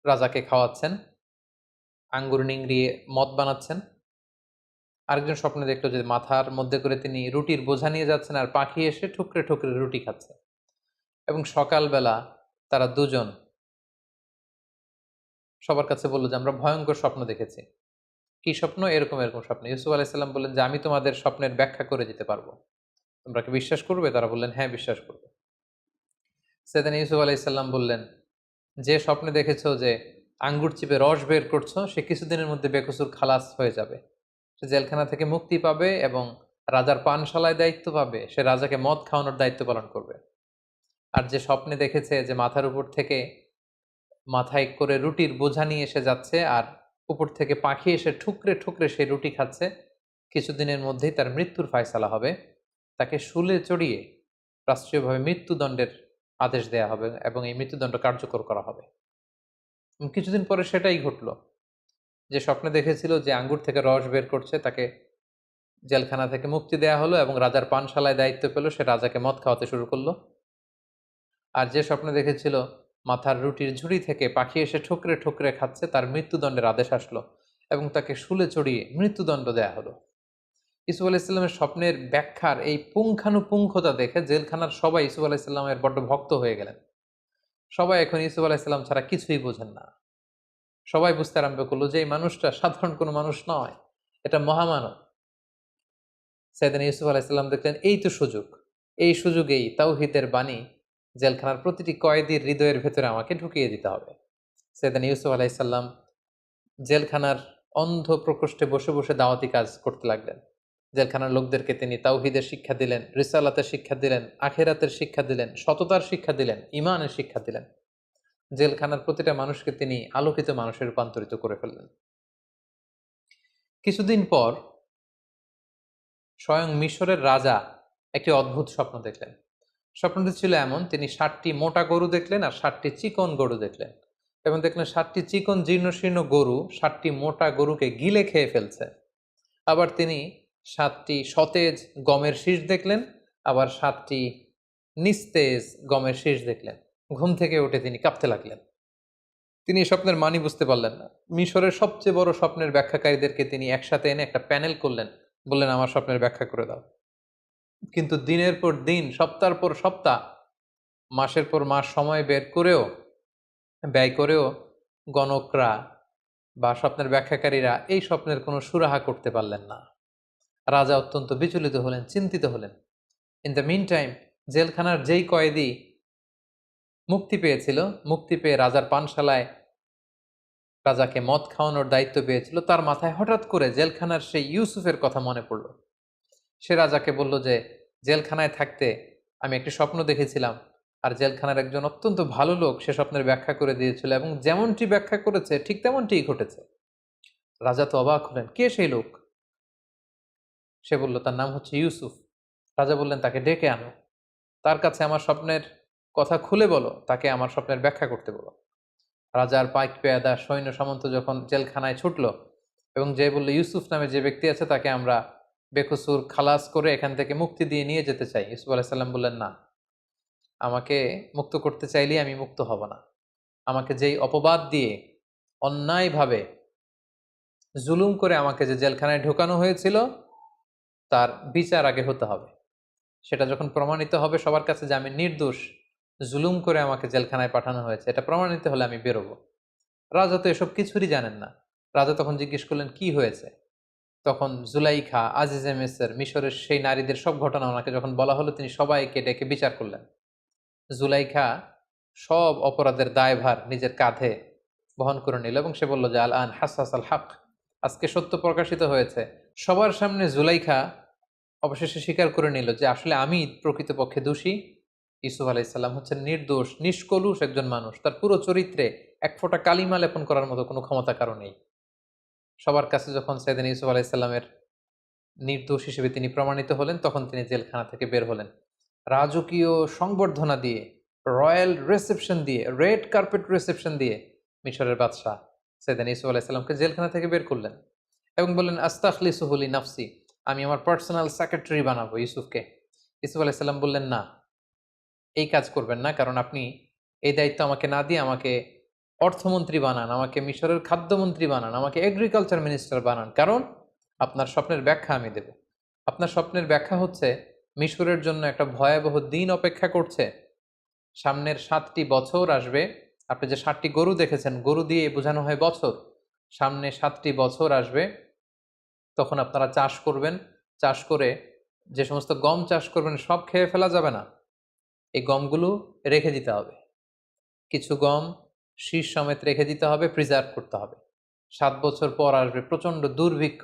রাজাকে খাওয়াচ্ছেন, আঙ্গুর নিংড়িয়ে মদ বানাচ্ছেন। আরেকজন স্বপ্নে দেখলো যে মাথার মধ্যে করে তিনি রুটির বোঝা নিয়ে যাচ্ছেন আর পাখি এসে ঠুকরে ঠুকরে রুটি খাচ্ছে। এবং সকালবেলা তারা দুজন সবার কাছে বললো যে আমরা ভয়ঙ্কর স্বপ্ন দেখেছি। কি স্বপ্ন? এরকম এরকম স্বপ্ন। ইউসুফ আলাইসাল্লাম বললেন যে আমি তোমাদের স্বপ্নের ব্যাখ্যা করে দিতে পারবো, তোমরা কি বিশ্বাস করবে? তারা বললেন হ্যাঁ বিশ্বাস করবে। সাইয়েদনা ইউসুফ আলাইহিসসালাম বললেন, যে স্বপ্নে দেখেছো যে আঙ্গুর চিপে রস বের করছো, সে কিছুদিনের মধ্যে বেকসুর খালাস হয়ে যাবে। সে জেলখানা থেকে মুক্তি পাবে এবং রাজার পানশালায় দায়িত্ব পাবে। সে রাজাকে মদ খাওয়ানোর দায়িত্ব পালন করবে। আর যে স্বপ্নে দেখেছে যে মাথার উপর থেকে মাথায় করে রুটির বোঝা নিয়ে এসে যাচ্ছে আর উপর থেকে পাখি এসে ঠুকরে ঠুকরে সেই রুটি খাচ্ছে, কিছুদিনের মধ্যেই তার মৃত্যুর ফায়সালা হবে। তাকে শুলে চড়িয়ে রাষ্ট্রীয়ভাবে মৃত্যুদণ্ডের আদেশ দেয়া হবে এবং এই মৃত্যুদণ্ড কার্যকর করা হবে। কিছুদিন পরে সেটাই ঘটল। যে স্বপ্নে দেখেছিল যে আঙ্গুর থেকে রস বের করছে, তাকে জেলখানা থেকে মুক্তি দেয়া হলো এবং রাজার পানশালায় দায়িত্ব পেল, সে রাজাকে মদ খাওয়াতে শুরু করলো। আর যে স্বপ্নে দেখেছিল মাথার রুটির ঝুড়ি থেকে পাখি এসে ঠুকরে ঠুকরে খাচ্ছে, তার মৃত্যুদণ্ডের আদেশ আসলো এবং তাকে শুলে চড়িয়ে মৃত্যুদণ্ড দেয়া হলো। ইউসুফ আলাইহিসসালামের স্বপ্নের ব্যাখ্যার এই পুঙ্খানুপুঙ্খতা দেখে জেলখানার সবাই ইউসুফ আলাইহিসসালামের বড্ড ভক্ত হয়ে গেলেন। সবাই এখন ইউসুফ আলাইহিসসালাম ছাড়া কিছুই বোঝেন না। সবাই বুঝতে আরম্ভ করলো যে এই মানুষটা সাধারণ কোনো মানুষ নয়, এটা মহামানব। সাইয়েদনা ইউসুফ আলাইহিসসালাম দেখলেন এই তো সুযোগ, এই সুযোগেই তাওহীদের বাণী জেলখানার প্রতিটি কয়েদির হৃদয়ের ভেতরে আমাকে ঢুকিয়ে দিতে হবে। সাইয়েদনা ইউসুফ আলাইহিসসালাম জেলখানার অন্ধ প্রকোষ্ঠে বসে বসে দাওয়াতি কাজ করতে লাগলেন। জেলখানার লোকদেরকে তিনি তাওহীদের শিক্ষা দিলেন, রিসালাতের শিক্ষা দিলেন, আখিরাতের শিক্ষা দিলেন, সততার শিক্ষা দিলেন, ঈমানের শিক্ষা দিলেন। জেলখানার প্রতিটা মানুষকে তিনি আলোকিত মানুষে রূপান্তরিত করে ফেললেন। কিছুদিন পর স্বয়ং মিশরের রাজা একটি অদ্ভুত স্বপ্ন দেখলেন। স্বপ্নটি ছিল এমন, তিনি ৭টি মোটা গরু দেখলেন আর ৭টি চিকন গরু দেখলেন এবং দেখলেন ৭টি চিকন জীর্ণশীর্ণ গরু ৭টি মোটা গরুকে গিলে খেয়ে ফেলছে। আবার তিনি ৭টি সতেজ গমের শীষ দেখলেন, আবার ৭টি নিস্তেজ গমের শীষ দেখলেন। ঘুম থেকে উঠে তিনি কাঁপতে লাগলেন। তিনি এই স্বপ্নের মানি বুঝতে পারলেন না। মিশরের সবচেয়ে বড় স্বপ্নের ব্যাখ্যাকারীদেরকে তিনি একসাথে এনে একটা প্যানেল করলেন, বললেন আমার স্বপ্নের ব্যাখ্যা করে দাও। কিন্তু দিনের পর দিন, সপ্তাহের পর সপ্তাহ, মাসের পর মাস সময় বের করেও ব্যয় করেও গণকরা বা স্বপ্নের ব্যাখ্যাকারীরা এই স্বপ্নের কোনো সুরাহা করতে পারলেন না। রাজা অত্যন্ত বিচলিত হলেন, চিন্তিত হলেন। ইন দ্য মিন টাইম জেলখানার যেই কয়েদি মুক্তি পেয়েছিল, মুক্তি পেয়ে রাজার পানশালায় রাজাকে মদ খাওয়ানোর দায়িত্ব পেয়েছিল, তার মাথায় হঠাৎ করে জেলখানার সেই ইউসুফের কথা মনে পড়ল। সে রাজাকে বলল যে জেলখানায় থাকতে আমি একটি স্বপ্ন দেখেছিলাম আর জেলখানার একজন অত্যন্ত ভালো লোক সে স্বপ্নের ব্যাখ্যা করে দিয়েছিল এবং যেমনটি ব্যাখ্যা করেছে ঠিক তেমনটিই ঘটেছে। রাজা তো অবাক হলেন, কে সেই লোক? সে বলল তার নাম হচ্ছে ইউসুফ। রাজা বললেন তাকে ডেকে আনো, তার কাছে আমার স্বপ্নের কথা খুলে বলো, তাকে আমার স্বপ্নের ব্যাখ্যা করতে বলো। রাজার পাইক পেয়াদা সৈন্য সামন্ত যখন জেলখানায় ছুটল এবং যে বলল ইউসুফ নামে যে ব্যক্তি আছে তাকে আমরা বেকসুর খালাস করে এখান থেকে মুক্তি দিয়ে নিয়ে যেতে চাই। ইউসুফ আলাইহিসসালাম বললেন না, আমাকে মুক্ত করতে চাইলেই আমি মুক্ত হব না। আমাকে যেই অপবাদ দিয়ে অন্যায়ভাবে জুলুম করে আমাকে যে জেলখানায় ঢোকানো হয়েছিল তার বিচার আগে হতে হবে। সেটা যখন প্রমাণিত হবে সবার কাছে যে আমি নির্দোষ, জুলুম করে আমাকে জেলখানায় পাঠানো হয়েছে, এটা প্রমাণিত হলে আমি বেরোবো। রাজা তো এসব কিছুরই জানেন না। রাজা তখন জিজ্ঞেস করলেন কি হয়েছে। তখন জুলাইখা, আজিজে মিসর, মিশরের সেই নারীদের সব ঘটনা ওনাকে যখন বলা হলো, তিনি সবাইকে ডেকে বিচার করলেন। জুলাইখা সব অপরাধের দায়ভার নিজের কাঁধে বহন করে নিল এবং সে বলল যে আল আন হাসাস আল হক, আজকে সত্য প্রকাশিত হয়েছে। সবার সামনে জুলাইখা অবশেষে স্বীকার করে নিল যে আসলে আমি প্রকৃতপক্ষে দোষী। ইউসুফ আলাইহিসসালাম হচ্ছেন নির্দোষ, নিষ্কলুষ একজন মানুষ, তার পুরো চরিত্রে এক ফোঁটা কালিমা লেপন করার মতো কোনো ক্ষমতা কারো নেই। সবার কাছে যখন সাইয়েদনা ইউসুফ আলাইহিসসালামের নির্দোষ হিসেবে তিনি প্রমাণিত হলেন, তখন তিনি জেলখানা থেকে বের হলেন। রাজকীয় সংবর্ধনা দিয়ে, রয়্যাল রিসেপশন দিয়ে, রেড কার্পেট রিসেপশন দিয়ে মিশরের বাদশাহ সাইয়েদনা ইউসুফ আলাইহিসসালামকে জেলখানা থেকে বের করলেন এবং বললেন আস্তাখলিসুহু লিনাফসি, আমি আমার পার্সোনাল সেক্রেটারি বানাবো ইউসুফকে। ইউসুফ আলাইহিসসালাম বললেন না, এই কাজ করবেন না, কারণ আপনি এই দায়িত্ব আমাকে না দিয়ে আমাকে অর্থমন্ত্রী বানান, আমাকে মিশরের খাদ্যমন্ত্রী বানান, আমাকে এগ্রিকালচার মিনিস্টার বানান, কারণ আপনার স্বপ্নের ব্যাখ্যা আমি দেব। আপনার স্বপ্নের ব্যাখ্যা হচ্ছে মিশরের জন্য একটা ভয়াবহ দিন অপেক্ষা করছে। সামনের 7টি বছর আসবে। আপনি যে 7টি গরু দেখেছেন, গরু দিয়ে বোঝানো হয় বছর। সামনে 7টি বছর আসবে, তখন আপনারা চাষ করবেন, চাষ করে যে সমস্ত গম চাষ করবেন সব খেয়ে ফেলা যাবে না। এই গমগুলো রেখে দিতে হবে। কিছু গম শীষ সমেত রেখে দিতে হবে, প্রিজার্ভ করতে হবে। 7 বছর পর আসবে প্রচণ্ড দুর্ভিক্ষ,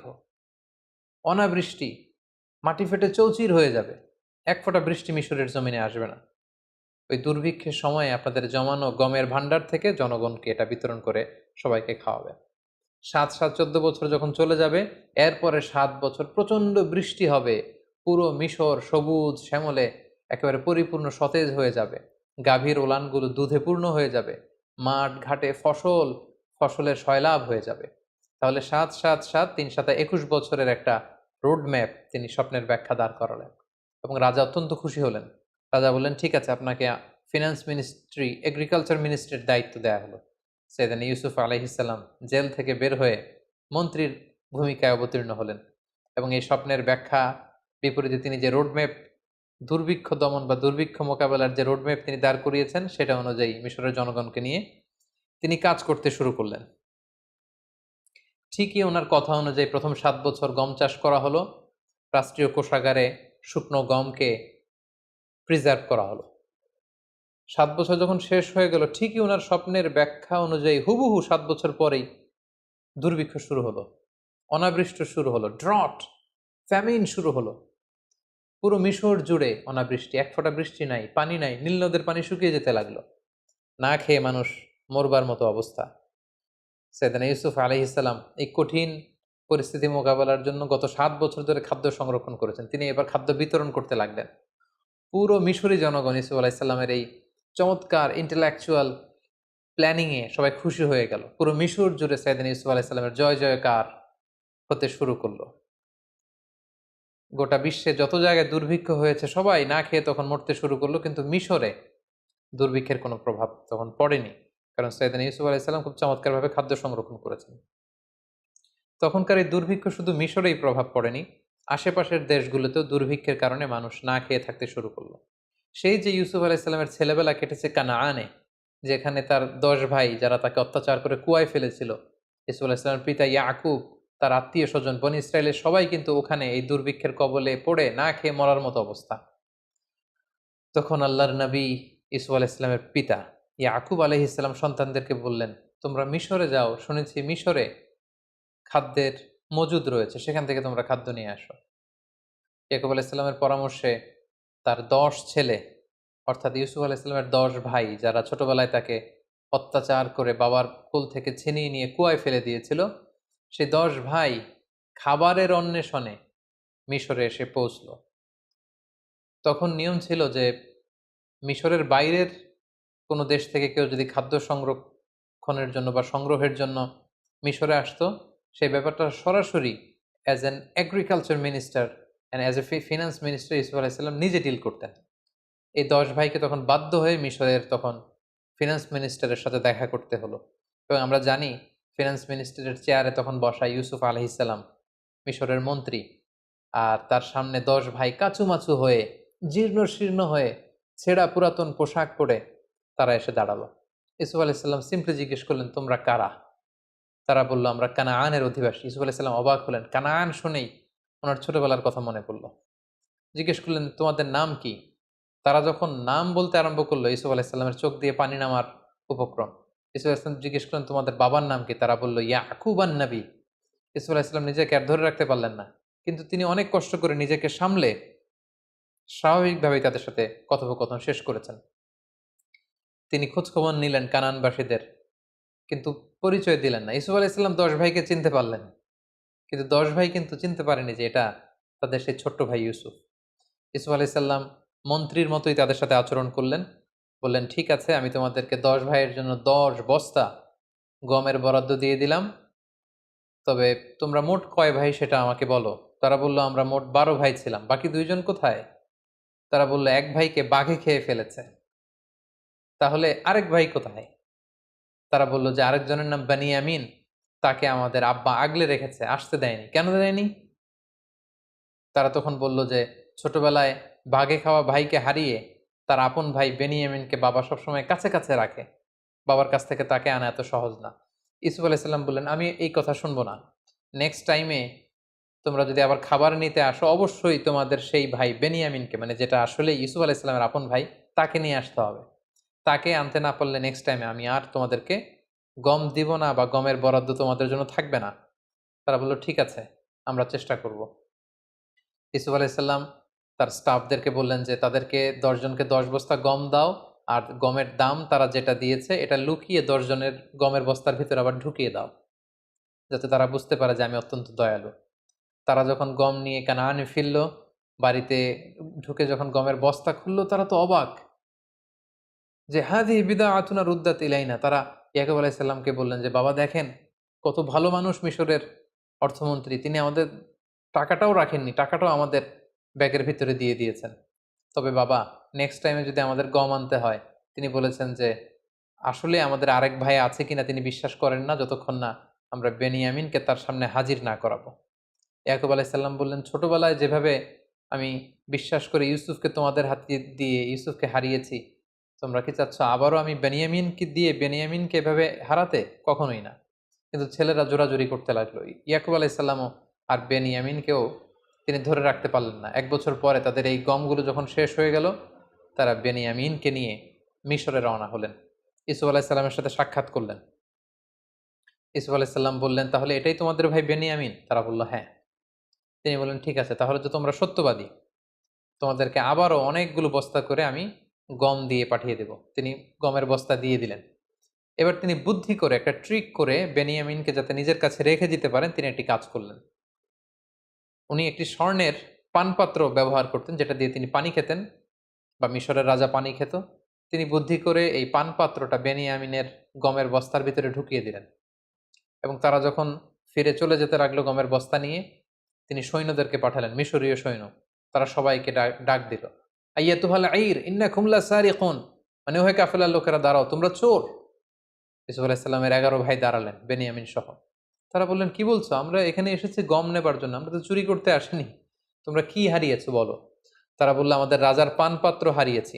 অনাবৃষ্টি, মাটি ফেটে চৌচির হয়ে যাবে, এক ফোঁটা বৃষ্টি মিশরের জমিনে আসবে না। ওই দুর্ভিক্ষের সময়ে আপনাদের জমানো গমের ভাণ্ডার থেকে জনগণকে এটা বিতরণ করে সবাইকে খাওয়াবে। 14 বছর যখন চলে যাবে, এরপরে 7 বছর প্রচণ্ড বৃষ্টি হবে, পুরো মিশর সবুজ শ্যামলে একেবারে পরিপূর্ণ সতেজ হয়ে যাবে, গাভীর ওলানগুলো দুধে পূর্ণ হয়ে যাবে, মাঠ ঘাটে ফসলের সয়লাভ হয়ে যাবে। তাহলে 7 7 7 3 7 21 বছরের একটা রোড ম্যাপ তিনি স্বপ্নের ব্যাখ্যা দাঁড় করালেন এবং রাজা অত্যন্ত খুশি হলেন। রাজা বললেন, ঠিক আছে, আপনাকে ফিনান্স মিনিস্ট্রি, এগ্রিকালচার মিনিস্ট্রির দায়িত্ব দেওয়া হলো। সৈয়দনা ইউসুফ আলাইহিসসালাম জেল থেকে বের হয়ে মন্ত্রীর ভূমিকায় অবতীর্ণ হলেন এবং এই স্বপ্নের ব্যাখ্যা বিপরীতে তিনি যে রোডম্যাপ, দুর্ভিক্ষ দমন বা দুর্ভিক্ষ মোকাবেলার যে রোডম্যাপ তিনি দাঁড় করিয়েছেন, সেটা অনুযায়ী মিশরের জনগণকে নিয়ে তিনি কাজ করতে শুরু করলেন। ঠিকই ওনার কথা অনুযায়ী প্রথম 7 বছর গম চাষ করা হলো, রাষ্ট্রীয় কোষাগারে শুকনো গমকে প্রিজার্ভ করা হলো। 7 বছর যখন শেষ হয়ে গেল, ঠিকই ওনার স্বপ্নের ব্যাখ্যা অনুযায়ী হুবহু 7 বছর পরেই দুর্ভিক্ষ শুরু হলো, অনাবৃষ্টি শুরু হলো, ড্রট, ফ্যামিন শুরু হলো। পুরো মিশর জুড়ে অনাবৃষ্টি, এক ফোঁটা বৃষ্টি নাই, পানি নাই, নীল নদের পানি শুকিয়ে যেতে লাগলো, না খেয়ে মানুষ মরবার মতো অবস্থা। সৈয়দনা ইউসুফ আলাইহিসসালাম এই কঠিন পরিস্থিতি মোকাবেলার জন্য গত 7 বছর ধরে খাদ্য সংরক্ষণ করেছেন। তিনি এবার খাদ্য বিতরণ করতে লাগলেন। পুরো মিশরি জনগণ ইউসুফ আলাইহিসসালামের এই চমৎকার ইন্টেলেকচুয়াল প্ল্যানিংয়ে সবাই খুশি হয়ে গেল। পুরো মিশর জুড়ে সৈয়দনা ইউসুফ আলাইহিসসালামের জয় জয়কার হতে শুরু করলো। গোটা বিশ্বে যত জায়গায় দুর্ভিক্ষ হয়েছে সবাই না খেয়ে তখন মরতে শুরু করলো, কিন্তু মিশরে দুর্ভিক্ষের কোনো প্রভাব তখন পড়েনি, কারণ সৈয়দনা ইউসুফ আলাইহিসসালাম খুব চমৎকারভাবে খাদ্য সংরক্ষণ করেছেন। তখনকার এই দুর্ভিক্ষ শুধু মিশরেই প্রভাব পড়েনি, আশেপাশের দেশগুলোতেও দুর্ভিক্ষের কারণে মানুষ না খেয়ে থাকতে শুরু করলো। সেই যে ইউসুফ আলাইহিসসালামের ছেলেবেলা কেটেছে কানাআনে, যেখানে তার 10 ভাই যারা তাকে অত্যাচার করে কুয়ায় ফেলেছিল, ইউসুফ আলাইহিসসালামের পিতা ইয়াকুব, তার আত্মীয় স্বজন বনী ইসরায়েলের সবাই কিন্তু ওখানে এই দুর্ভিক্ষের কবলে পড়ে না খেয়ে মরার মতো অবস্থা। তখন আল্লাহর নবী ইউসুফ আলাইহিসসালামের পিতা ইয়াকুব আলাইহিসসালাম সন্তানদেরকে বললেন, তোমরা মিশরে যাও, শুনেছি মিশরে খাদ্যের মজুদ রয়েছে, সেখান থেকে তোমরা খাদ্য নিয়ে আসো। ইয়াকুব আলাইহিসসালামের পরামর্শে তার 10 ছেলে, অর্থাৎ ইউসুফ আলাইহিসসালামের 10 ভাই, যারা ছোটবেলায় তাকে অত্যাচার করে বাবার কোল থেকে ছিনিয়ে নিয়ে কুয়ায় ফেলে দিয়েছিল, সেই 10 ভাই খাবারের অন্বেষণে মিশরে এসে পৌঁছল। তখন নিয়ম ছিল যে মিশরের বাইরের কোনো দেশ থেকে কেউ যদি খাদ্য সংরক্ষণের জন্য বা সংগ্রহের জন্য মিশরে আসতো, সেই ব্যাপারটা সরাসরি as an agriculture minister and as a finance minister ইউসুফ আলাইহিসসালাম নিজে ডিল করতেন। এই 10 ভাইকে তখন বাধ্য হয়ে মিশরের তখন ফিনান্স মিনিস্টারের সাথে দেখা করতে হলো, এবং আমরা জানি ফিনান্স মিনিস্টারের চেয়ারে তখন বসা ইউসুফ আলাইহিসসালাম, মিশরের মন্ত্রী, আর তার সামনে 10 ভাই কাচুমাচু হয়ে, জীর্ণ শীর্ণ হয়ে, ছেঁড়া পুরাতন পোশাক পরে তারা এসে দাঁড়ালো। ইউসুফ আলাইহিসসালাম সিম্পলি জিজ্ঞেস করলেন, তোমরা কারা? তারা বলল, আমরা কানাআনের অধিবাসী। ইউসুফ আলাইহিসসালাম অবাক হলেন, কানাআন শুনেই ওনার ছোটবেলার কথা মনে পড়ল। জিজ্ঞেস করলেন, তোমাদের নাম কি? তারা যখন নাম বলতে আরম্ভ করলো, ইউসুফ আলাইহিসসালামের চোখ দিয়ে পানি নামার উপক্রম। ইউসুফ আলাইহিসসালাম জিজ্ঞেস করলেন, তোমাদের বাবার নাম কি? তারা বলল, ইয়াকুব আন নবী। ইউসুফ আলাইহিসসালাম নিজেকে আর ধরে রাখতে পারলেন না, কিন্তু তিনি অনেক কষ্ট করে নিজেকে সামলে স্বাভাবিকভাবেই তাদের সাথে কথোপকথন শেষ করেছেন। তিনি খোঁজখবর নিলেন কানানবাসীদের, কিন্তু পরিচয় দিলেন না। ইউসুফ আলাইহিসসালাম 10 ভাইকে চিনতে পারলেন, কিন্তু 10 ভাই কিন্তু চিনতে পারেনি যে এটা তাদের সেই ছোট্ট ভাই ইউসুফ। ইউসুফ আলাইহিসসালাম মন্ত্রীর মতোই তাদের সাথে আচরণ করলেন। বললেন, ঠিক আছে, আমি তোমাদেরকে 10 ভাইয়ের জন্য 10 বস্তা গমের বরাদ্দ দিয়ে দিলাম, তবে তোমরা মোট কয় ভাই সেটা আমাকে বলো। তারা বলল, আমরা মোট 12 ভাই ছিলাম, বাকি 2 জন কোথায়? তারা বলল, এক ভাইকে বাঘে খেয়ে ফেলেছে। তাহলে আরেক ভাই কোথায়? তারা বলল যে আরেকজনের নাম বানিয়ামিন, তাকে আমাদের আব্বা আগলে রেখেছে, আসতে দেয়নি। কেন দেয়নি? তারা তখন বলল যে ছোটবেলায় বাঘে খাওয়া ভাইকে হারিয়ে তার আপন ভাই বেনিয়ামিনকে বাবা সবসময় কাছে কাছে রাখে, বাবার কাছ থেকে তাকে আনা এত সহজ না। ইউসুফ আলাইহিসসালাম বললেন, আমি এই কথা শুনবো না। নেক্সট টাইমে তোমরা যদি আবার খাবার নিতে আসো, অবশ্যই তোমাদের সেই ভাই বেনিয়ামিনকে, মানে যেটা আসলে ইউসুফ আলাইহিসসালামের আপন ভাই, তাকে নিয়ে আসতে হবে। তাকে আনতে না পারলে নেক্সট টাইমে আমি আর তোমাদেরকে গম দিব না বা গমের বরাদ্দ তোমাদের জন্য থাকবে না। তারা বলল ঠিক আছে, আমরা চেষ্টা করব। ইউসুফ আলাইসাল্লাম তার স্টাফদেরকে বললেন যে তাদেরকে 10 জনকে 10 বস্তা গম দাও, আর গমের দাম তারা যেটা দিয়েছে এটা লুকিয়ে 10 জনের গমের বস্তার ভিতরে আবার ঢুকিয়ে দাও, যাতে তারা বুঝতে পারে যে আমি অত্যন্ত দয়ালু। তারা যখন গম নিয়ে কানানে ফিরল, বাড়িতে ঢুকে যখন গমের বস্তা খুললো, তারা তো অবাক যে হাদিহি বিদআতুনা রুদ্দাত ইলাইনা। তারা ইয়াকুব আলাইহিস সালামকে বললেন যে বাবা দেখেন, কত ভালো মানুষ মিশরের অর্থমন্ত্রী, তিনি আমাদের টাকাটাও রাখেননি, টাকাটাও আমাদের ব্যাগের ভিতরে দিয়ে দিয়েছেন। তবে বাবা, নেক্সট টাইমে যদি আমাদের গম আনতে হয়, তিনি বলেছেন যে আসলে আমাদের আরেক ভাই আছে কিনা তিনি বিশ্বাস করেন না যতক্ষণ না আমরা বেনিয়ামিনকে তার সামনে হাজির না করাবো। ইয়াকুব আলাইসাল্লাম বললেন, ছোটবেলায় যেভাবে আমি বিশ্বাস করে ইউসুফকে তোমাদের হাতে দিয়ে ইউসুফকে হারিয়েছি, তোমরা কি চাচ্ছ আবারও আমি বেনিয়ামিনকে দিয়ে বেনিয়ামিনকে এভাবে হারাতে? কখনোই না। কিন্তু ছেলেরা জোরাজুরি করতে লাগলো। ইয়াকুব আলাইসাল্লামও আর বেনিয়ামিনকেও তিনি ধরে রাখতে পারলেন না। 1 বছর পরে তাদের এই গমগুলো যখন শেষ হয়ে গেল, তারা বেনিয়ামিনকে নিয়ে মিশরে রওনা হলেন। ইউসুফ আলাইসাল্লামের সাথে সাক্ষাৎ করলেন। ইউসুফ আলাইসাল্লাম বললেন, তাহলে এটাই তোমাদের ভাই বেনিয়ামিন? তারা বলল হ্যাঁ। তিনি বললেন, ঠিক আছে, তাহলে তো তোমরা সত্যবাদী, তোমাদেরকে আবারও অনেকগুলো বস্তা করে আমি গম দিয়ে পাঠিয়ে দেব। তিনি গমের বস্তা দিয়ে দিলেন। এবার তিনি বুদ্ধি করে একটা ট্রিক করে বেনিয়ামিনকে যাতে নিজের কাছে রেখে দিতে পারেন, তিনি একটি কাজ করলেন। উনি একটি স্বর্ণের পানপাত্র ব্যবহার করতেন, যেটা দিয়ে তিনি পানি খেতেন, বা মিশরের রাজা পানি খেত। তিনি বুদ্ধি করে এই পানপাত্রটা বেনিয়ামিনের গমের বস্তার ভিতরে ঢুকিয়ে দিলেন, এবং তারা যখন ফিরে চলে যেতে লাগলো গমের বস্তা নিয়ে, তিনি সৈন্যদেরকে পাঠালেন, মিশরীয় সৈন্য। তারা সবাইকে ডাক দিল, আইয়াতুহাল আইর ইন্নাকুম লাসারিকুন, মানে ওহে কাফেলার লোকেরা দাঁড়াও, তোমরা চোর। ইউসুফ আলাইহিস সালামের 11 ভাই দাঁড়ালেন, বেনিয়ামিন সহ। তারা বললেন, কি বলছো? আমরা এখানে এসেছি গম নেবার জন্য, আমরা তো চুরি করতে আসিনি। তোমরা কি হারিয়েছো বলো? তারা বলল, আমাদের রাজার পানপাত্র হারিয়েছি।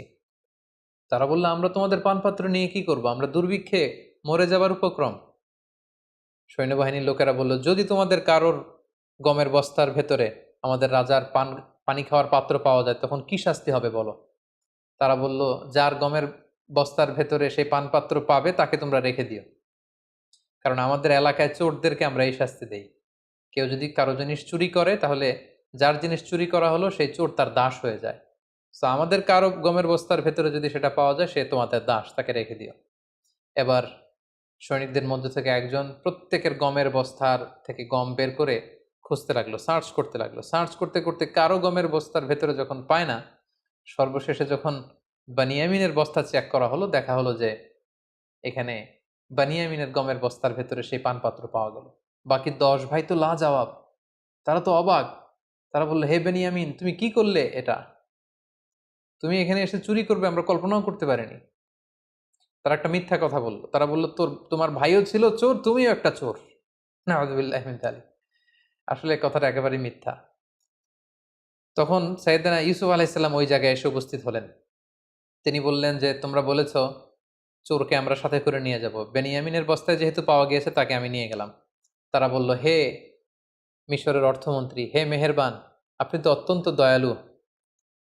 তারা বলল, আমরা তোমাদের পানপাত্র নিয়ে কি করব? আমরা দুর্ভিক্ষে মরে যাবার উপক্রম। সৈন্যবাহিনীর লোকেরা বলল, যদি তোমাদের কারোর গমের বস্তার ভেতরে আমাদের রাজার পানি খাওয়ার পাত্র পাওয়া যায়, তখন কি শাস্তি হবে বলো? তারা বলল, যার গমের বস্তার ভেতরে সেই পানপাত্র পাবে তাকে তোমরা রেখে দিও, কারণ আমাদের এলাকায় চোরদেরকে আমরা এই শাস্তি দেই। কেউ যদি কারো জিনিস চুরি করে, তাহলে যার জিনিস চুরি করা হলো সেই চোর তার দাস হয়ে যায়। তো আমাদের কারো গমের বস্তার ভেতরে যদি সেটা পাওয়া যায়, সে তোমাদের দাস, তাকে রেখে দিও। এবার সৈনিকদের মধ্যে থেকে একজন প্রত্যেকের গমের বস্তার থেকে গম বের করে খুঁজতে লাগলো, সার্চ করতে লাগলো। সার্চ করতে করতে কারো গমের বস্তার ভেতরে যখন পায় না, সর্বশেষে যখন বানিয়ামিনের বস্তা চেক করা হলো, দেখা হলো যে এখানে বানিয়ামিনের গমের বস্তার ভেতরে সেই পানপাত্র পাওয়া গেল। বাকি 10 ভাই তো লাজবাব, তারা তো অবাক। তারা বললো, হে বেনিয়ামিন, তুমি কি করলে এটা? তুমি এখানে এসে চুরি করবে আমরা কল্পনাও করতে পারিনি। তারা একটা মিথ্যা কথা বললো। তারা বললো, তোমার ভাইও ছিল চোর, তুমিও একটা চোর। নাউযুবিল্লাহি মিন যালিক। আসলে কথাটা একেবারেই মিথ্যা। তখন সাইয়েদনা ইউসুফ আলাইহিস সালাম ওই জায়গায় এসে উপস্থিত হলেন। তিনি বললেন যে, তোমরা বলেছো চোরকে আমরা সাথে করে নিয়ে যাব, বেনিয়ামিনের বস্তায় যেহেতু পাওয়া গিয়েছে তাকে আমি নিয়ে গেলাম। তারা বলল, হে মিশরের অর্থমন্ত্রী, হে মেহেরবান, আপনি তো অত্যন্ত দয়ালু।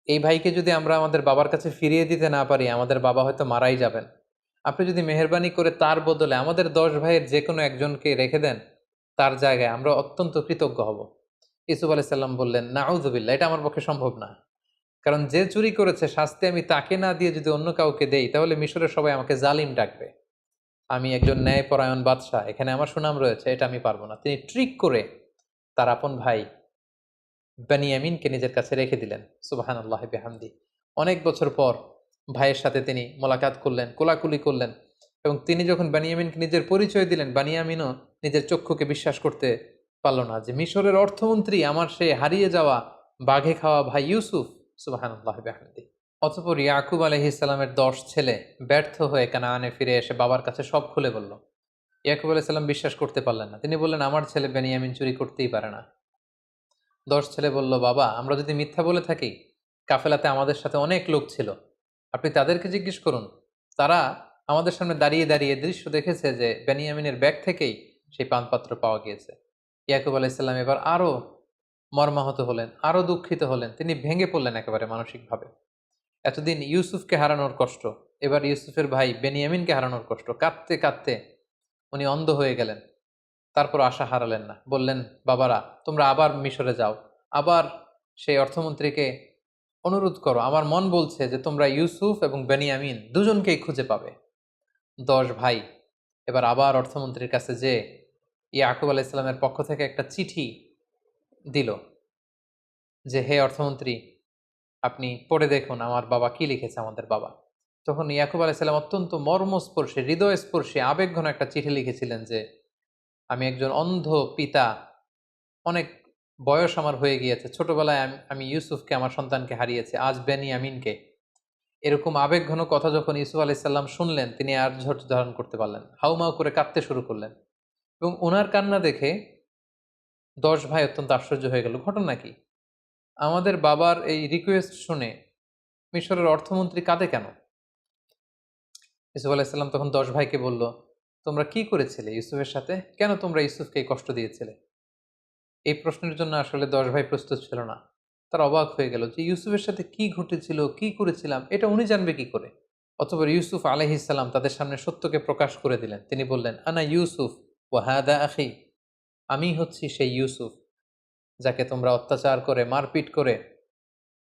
এই ভাইকে যদি আমরা আমাদের বাবার কাছে ফিরিয়ে দিতে না পারি, আমাদের বাবা হয়তো মারাই যাবেন। আপনি যদি মেহেরবানি করে তার বদলে আমাদের 10 ভাইয়ের যে কোনো একজনকে রেখে দেন তার জায়গায়, আমরা অত্যন্ত কৃতজ্ঞ হব। ইউসুফ আলাইহিস সালাম বললেন, নাউযুবিল্লাহ, এটা আমার পক্ষে সম্ভব না। কারণ যে চুরি করেছে শাস্তি আমি তাকে না দিয়ে যদি অন্য কাউকে দেই, তাহলে মিশরের সবাই আমাকে জালিম ডাকবে। আমি একজন ন্যায়পরায়ণ বাদশাহ, এখানে আমার সুনাম রয়েছে, এটা আমি পারবো না। তিনি ট্রিক করে তার আপন ভাই বেনিয়ামিনকে নিজের কাছে রেখে দিলেন। সুবহানাল্লাহি বিহামদি। অনেক বছর পর ভাইয়ের সাথে তিনি মোলাকাত করলেন, কোলাকুলি করলেন, এবং তিনি যখন বেনিয়ামিনকে নিজের পরিচয় দিলেন, বেনিয়ামিনও নিজের চক্ষুকে বিশ্বাস করতে পারল না যে মিশরের অর্থমন্ত্রী আমার সেই হারিয়ে যাওয়া বাঘে খাওয়া ভাই ইউসুফ। সুবহানাল্লাহি বিহামদি। অতঃপর ইয়াকুব আলাইহিস সালামের 10 ছেলে ব্যর্থ হয়ে কানানে ফিরে এসে বাবার কাছে সব খুলে বলল। ইয়াকুব আলাইহিস সালাম বিশ্বাস করতে পারলেন না। তিনি বললেন, আমার ছেলে বেনিয়ামিন চুরি করতেই পারে না। 10 ছেলে বলল, বাবা, আমরা যদি মিথ্যা বলে থাকি, কাফেলাতে আমাদের সাথে অনেক লোক ছিল, আপনি তাদেরকে জিজ্ঞেস করুন। তারা আমাদের সামনে দাঁড়িয়ে দাঁড়িয়ে দৃশ্য দেখেছে যে বেনিয়ামিনের ব্যাগ থেকেই সেই পানপাত্র পাওয়া গিয়েছে। ইয়াকুব আলাইহিস সালাম এবার আরো মর্মাহত হলেন, আরো দুঃখিত হলেন। তিনি ভেঙে পড়লেন একেবারে মানসিকভাবে। এতদিন ইউসুফকে হারানোর কষ্ট, এবার ইউসুফের ভাই বেনিয়ামিনকে হারানোর কষ্ট। কাঁদতে কাঁদতে উনি অন্ধ হয়ে গেলেন। তারপর আশা হারালেন না, বললেন, বাবারা তোমরা আবার মিশরে যাও, আবার সেই অর্থমন্ত্রীকে অনুরোধ করো, আমার মন বলছে যে তোমরা ইউসুফ এবং বেনিয়ামিন দুজনকেই খুঁজে পাবে। 10 ভাই এবার আবার অর্থমন্ত্রীর কাছে যে ইয়াকুব আলাইহিসসালামের পক্ষ থেকে একটা চিঠি দিল যে, হে অর্থমন্ত্রী, আপনি পড়ে দেখুন আমার বাবা কি লিখেছে, আমাদের বাবা। তখন ইয়াকুব আলাইহিসসালাম অত্যন্ত মর্মস্পর্শী, হৃদয়স্পর্শী, আবেগঘন একটা চিঠি লিখেছিলেন যে, আমি একজন অন্ধ পিতা, অনেক বয়স আমার হয়ে গিয়েছে, ছোটবেলায় আমি ইউসুফকে, আমার সন্তানকে হারিয়েছি, আজ বেনিয়ামিনকে। এরকম আবেগঘন কথা যখন ইউসুফ আলাইহিসসালাম শুনলেন, তিনি আর ধৈর্য ধারণ করতে পারলেন, হাউমাউ করে কাঁদতে শুরু করলেন। এবং ওনার কান্না দেখে 10 ভাই অত্যন্ত আশ্চর্য হয়ে গেল। ঘটনা কি? আমাদের বাবার এই রিকোয়েস্ট শুনে মিশরের অর্থমন্ত্রী কাঁদে কেন? ইউসুফ আলাইহিসসালাম তখন 10 ভাইকে বলল, তোমরা কি করেছিলে ইউসুফের সাথে? কেন তোমরা ইউসুফকে এই কষ্ট দিয়েছিলে? এই প্রশ্নের জন্য আসলে 10 ভাই প্রস্তুত ছিল না। তারা অবাক হয়ে গেল যে ইউসুফের সাথে কি ঘটেছিল, কি করেছিলাম, এটা উনি জানবে কি করে? অতঃপর ইউসুফ আলাইহিস সালাম তাদের সামনে সত্যকে প্রকাশ করে দিলেন। তিনি বললেন, আনা ইউসুফ ওয়া হাদা আখি, আমি হচ্ছি সেই ইউসুফ যাকে তোমরা অত্যাচার করে, মারপিট করে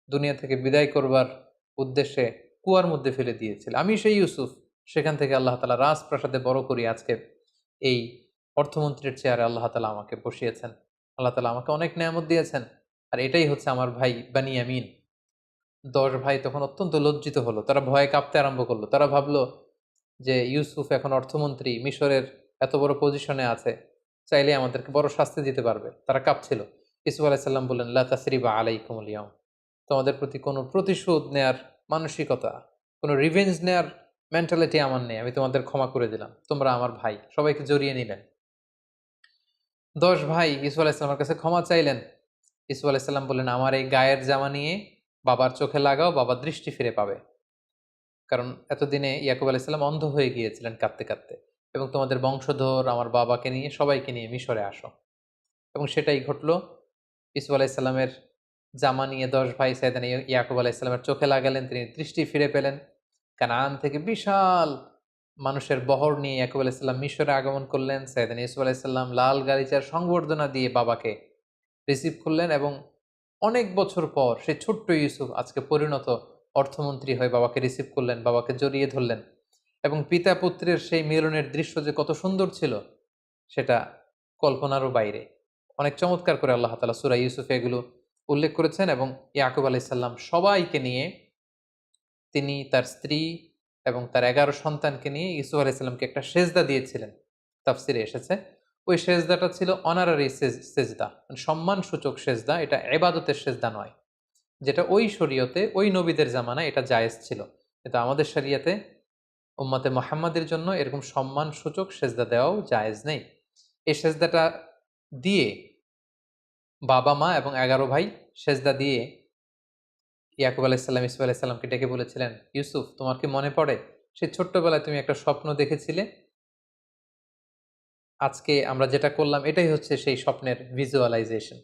দুনিয়া থেকে বিদায় করবার উদ্দেশ্যে কুয়ার মধ্যে ফেলে দিয়েছিল। আমি সেই ইউসুফ। সেখান থেকে আল্লাহ তাআলা রাজপ্রাসাদে বড় করি আজকে এই অর্থমন্ত্রীর চেয়ারে আল্লাহ তাআলা আমাকে বসিয়েছেন। আল্লাহ তাআলা আমাকে অনেক নেয়ামত দিয়েছেন। আর এটাই হচ্ছে আমার ভাই বানিয়ামিন। 10 ভাই তখন অত্যন্ত লজ্জিত হলো। তারা ভয়ে কাঁপতে আরম্ভ করলো। তারা ভাবলো যে ইউসুফ এখন অর্থমন্ত্রী, মিশরের এত বড় পজিশনে আছে, চাইলে আমাদেরকে বড় শাস্তি দিতে পারবে। তারা কাঁপছিল। ইউসুফ আলাইহিস সালাম বললেন, লা তাসরিবা আলাইকুমুল ইয়াউম, তোমাদের প্রতি কোনো প্রতিশোধ নেয়ার মানসিকতা, কোনো রিভেঞ্জ নেয়ার মেন্টালিটি আমার নেই। আমি তোমাদের ক্ষমা করে দিলাম। তোমরা আমার ভাই। সবাইকে জড়িয়ে নিলেন। 10 ভাই ইউসুফ আলাইহিসসালামের কাছে ক্ষমা চাইলেন। ইউসুফ আলাইহিসসালাম বললেন, আমার এই গায়ের জামা নিয়ে বাবার চোখে লাগাও, বাবা দৃষ্টি ফিরে পাবে। কারণ এতদিনে ইয়াকুব আলাইহিসসালাম অন্ধ হয়ে গিয়েছিলেন কাঁদতে কাঁদতে। এবং তোমাদের বংশধর আমার বাবাকে নিয়ে, সবাইকে নিয়ে মিশরে আসো। এবং সেটাই ঘটলো। ইউসুফ আলাইহিসসালামের জামা নিয়ে 10 ভাই সাইয়েদনা ইয়াকুব আলাইহিসসালামের চোখে লাগালেন, তিনি দৃষ্টি ফিরে পেলেন। কানান থেকে বিশাল মানুষের বহর নিয়ে ইয়াকুব আলাইহিসসালাম মিশরে আগমন করলেন। সাইয়েদনা ইউসুফ আলাইহিসসালাম লাল গালিচার সংবর্ধনা দিয়ে বাবাকে রিসিভ করলেন এবং অনেক বছর পর সেই ছোট্ট ইউসুফ আজকে পরিণত অর্থমন্ত্রী হয়ে বাবাকে রিসিভ করলেন, বাবাকে জড়িয়ে ধরলেন। এবং পিতা পুত্রের সেই মিলনের দৃশ্য যে কত সুন্দর ছিল, সেটা কল্পনারও বাইরে। অনেক চমৎকার করে আল্লাহ তাআলা সূরা ইউসুফে এগুলো উল্লেখ করেছেন। এবং ইয়াকুব আলাইহিসসালাম সবাইকে নিয়ে, তিনি তার স্ত্রী এবং তার 11 সন্তানকে নিয়ে ইউসুফ আলাইহিসসালামকে একটা সেজদা দিয়েছিলেন। তাফসিরে এসেছে ওই সেজদাটা ছিল অনারারি সেজদা, মানে সম্মানসূচক সেজদা। এটা ইবাদতের সেজদা নয়, যেটা ওই শরীয়তে, ওই নবীদের জামানায় এটা জায়েজ ছিল। কিন্তু আমাদের শরিয়াতে উম্মতে মুহাম্মাদের জন্য এরকম সম্মানসূচক সেজদা দেওয়াও জায়েজ নেই। এই সেজদাটা দিয়ে বাবা মা এবং 11 ভাই সেজদা দিয়ে ইয়াকুব আলাইহিসসালাম ইউসুফ আলাইহিসসালামকে ডেকে বলেছিলেন, ইউসুফ, তোমার কি মনে পড়ে সেই ছোট্টবেলায় তুমি একটা স্বপ্ন দেখেছিলে? আজকে আমরা যেটা করলাম এটাই হচ্ছে সেই স্বপ্নের ভিজুয়ালাইজেশন।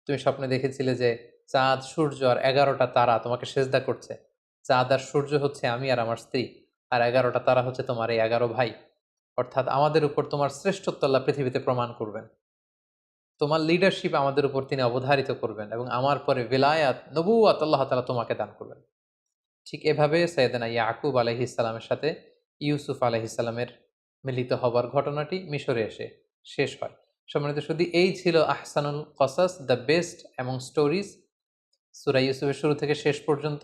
তুমি স্বপ্নে দেখেছিলে যে চাঁদ, সূর্য আর 11টা তারা তোমাকে সেজদা করছে। চাঁদ আর সূর্য হচ্ছে আমি আর আমার স্ত্রী, আর 11টা তারা হচ্ছে তোমার এই 11 ভাই। অর্থাৎ আমাদের উপর তোমার শ্রেষ্ঠত্ব আল্লাহ পৃথিবীতে প্রমাণ করবেন, তোমার লিডারশিপ আমাদের উপর তিনি অবধারিত করবেন, এবং আমার পরে ভিলায়াত, নবুয়াত আল্লাহ তাআলা তোমাকে দান করবেন। ঠিক এভাবে সাইয়েদনা ইয়াকুব আলাইহিস সালামের সাথে ইউসুফ আলাইহিস সালামের মিলিত হবার ঘটনাটি মিশরে এসে শেষ হয়। সম্মানিত শুধু এই ছিল আহসানুল কসাস, দ্য বেস্ট অ্যামং স্টোরিজ। সূরা ইউসুফের শুরু থেকে শেষ পর্যন্ত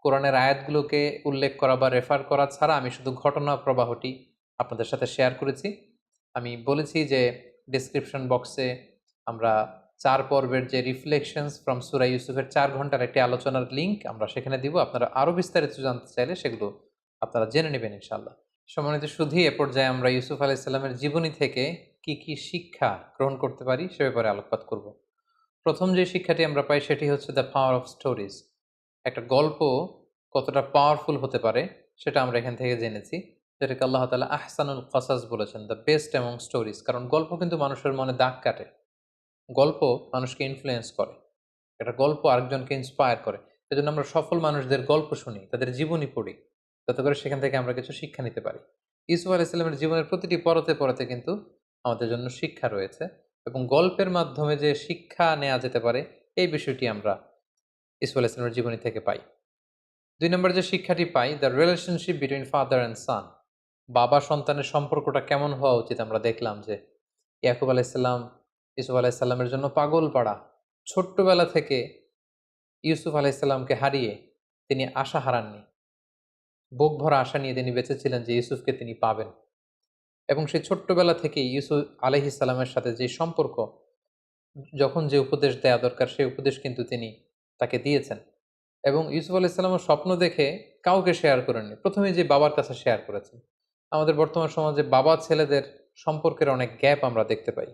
কোরআনের আয়াতগুলোকে উল্লেখ করা বা রেফার করা ছাড়া আমি শুধু ঘটনা প্রবাহটি আপনাদের সাথে শেয়ার করেছি। আমি বলেছি যে ডেসক্রিপশন বক্সে আমরা 4 পর্বের যে রিফ্লেকশনস ফ্রম সূরা ইউসুফের 4 ঘন্টার একটি আলোচনার লিঙ্ক আমরা সেখানে দিব। আপনারা আরও বিস্তারিত জানতে চাইলে সেগুলো আপনারা জেনে নেবেন ইনশাআল্লাহ। সম্মানিত শুধু এ পর্যায়ে আমরা ইউসুফ আলাইহিস সালামের জীবনী থেকে কি কি শিক্ষা গ্রহণ করতে পারি সে ব্যাপারে আলোকপাত করব। প্রথম যে শিক্ষাটি আমরা পাই সেটি হচ্ছে দ্য পাওয়ার অফ স্টোরিজ। একটা গল্প কতটা পাওয়ারফুল হতে পারে সেটা আমরা এখান থেকে জেনেছি, যেটাকে আল্লাহ তাআলা আহসানুল কসাস বলেছেন, দ্য বেস্ট অ্যামং স্টোরিজ। কারণ গল্প কিন্তু মানুষের মনে দাগ কাটে, গল্প মানুষকে ইনফ্লুয়েন্স করে, একটা গল্প আরেকজনকে ইন্সপায়ার করে। এজন্য আমরা সফল মানুষদের গল্প শুনি, তাদের জীবনী পড়ি, যাতে করে সেখান থেকে আমরা কিছু শিক্ষা নিতে পারি। ইউসুফ আলাইহিস সালামের জীবনের প্রতিটি পরতে পরতে কিন্তু আমাদের জন্য শিক্ষা রয়েছে, এবং গল্পের মাধ্যমে যে শিক্ষা নেওয়া যেতে পারে এই বিষয়টি আমরা ইউসুফ আলাইহিস সালামের জীবনী থেকে পাই। ২ নম্বর যে শিক্ষাটি পাই, the relationship between father and son. বাবা সন্তানের সম্পর্কটা কেমন হওয়া উচিত আমরা দেখলাম যে ইয়াকুব আলাইহিস সালাম ইউসুফ আলাইহিস সালামের জন্য পাগল পাড়া। ছোট্টবেলা থেকে ইউসুফ আলাইহিস সালামকে হারিয়ে তিনি আশা হারাননি। বুক ভরা আশা নিয়ে তিনি বেঁচেছিলেন যে ইউসুফকে তিনি পাবেন, এবং সেই ছোট্টবেলা থেকেই ইউসুফ আলাইহিস সালামের সাথে যে সম্পর্ক, যখন যে উপদেশ দেয়া দরকার সেই উপদেশ কিন্তু তিনি তাকে দিয়েছেন। এবং ইউসুফ আলাইহিস সালামের স্বপ্ন দেখে কাউকে শেয়ার করেননি। প্রথমেই যে বাবার কাছে শেয়ার করেছেন। আমাদের বর্তমান সমাজে বাবা ছেলেদের সম্পর্কের অনেক গ্যাপ আমরা দেখতে পাই।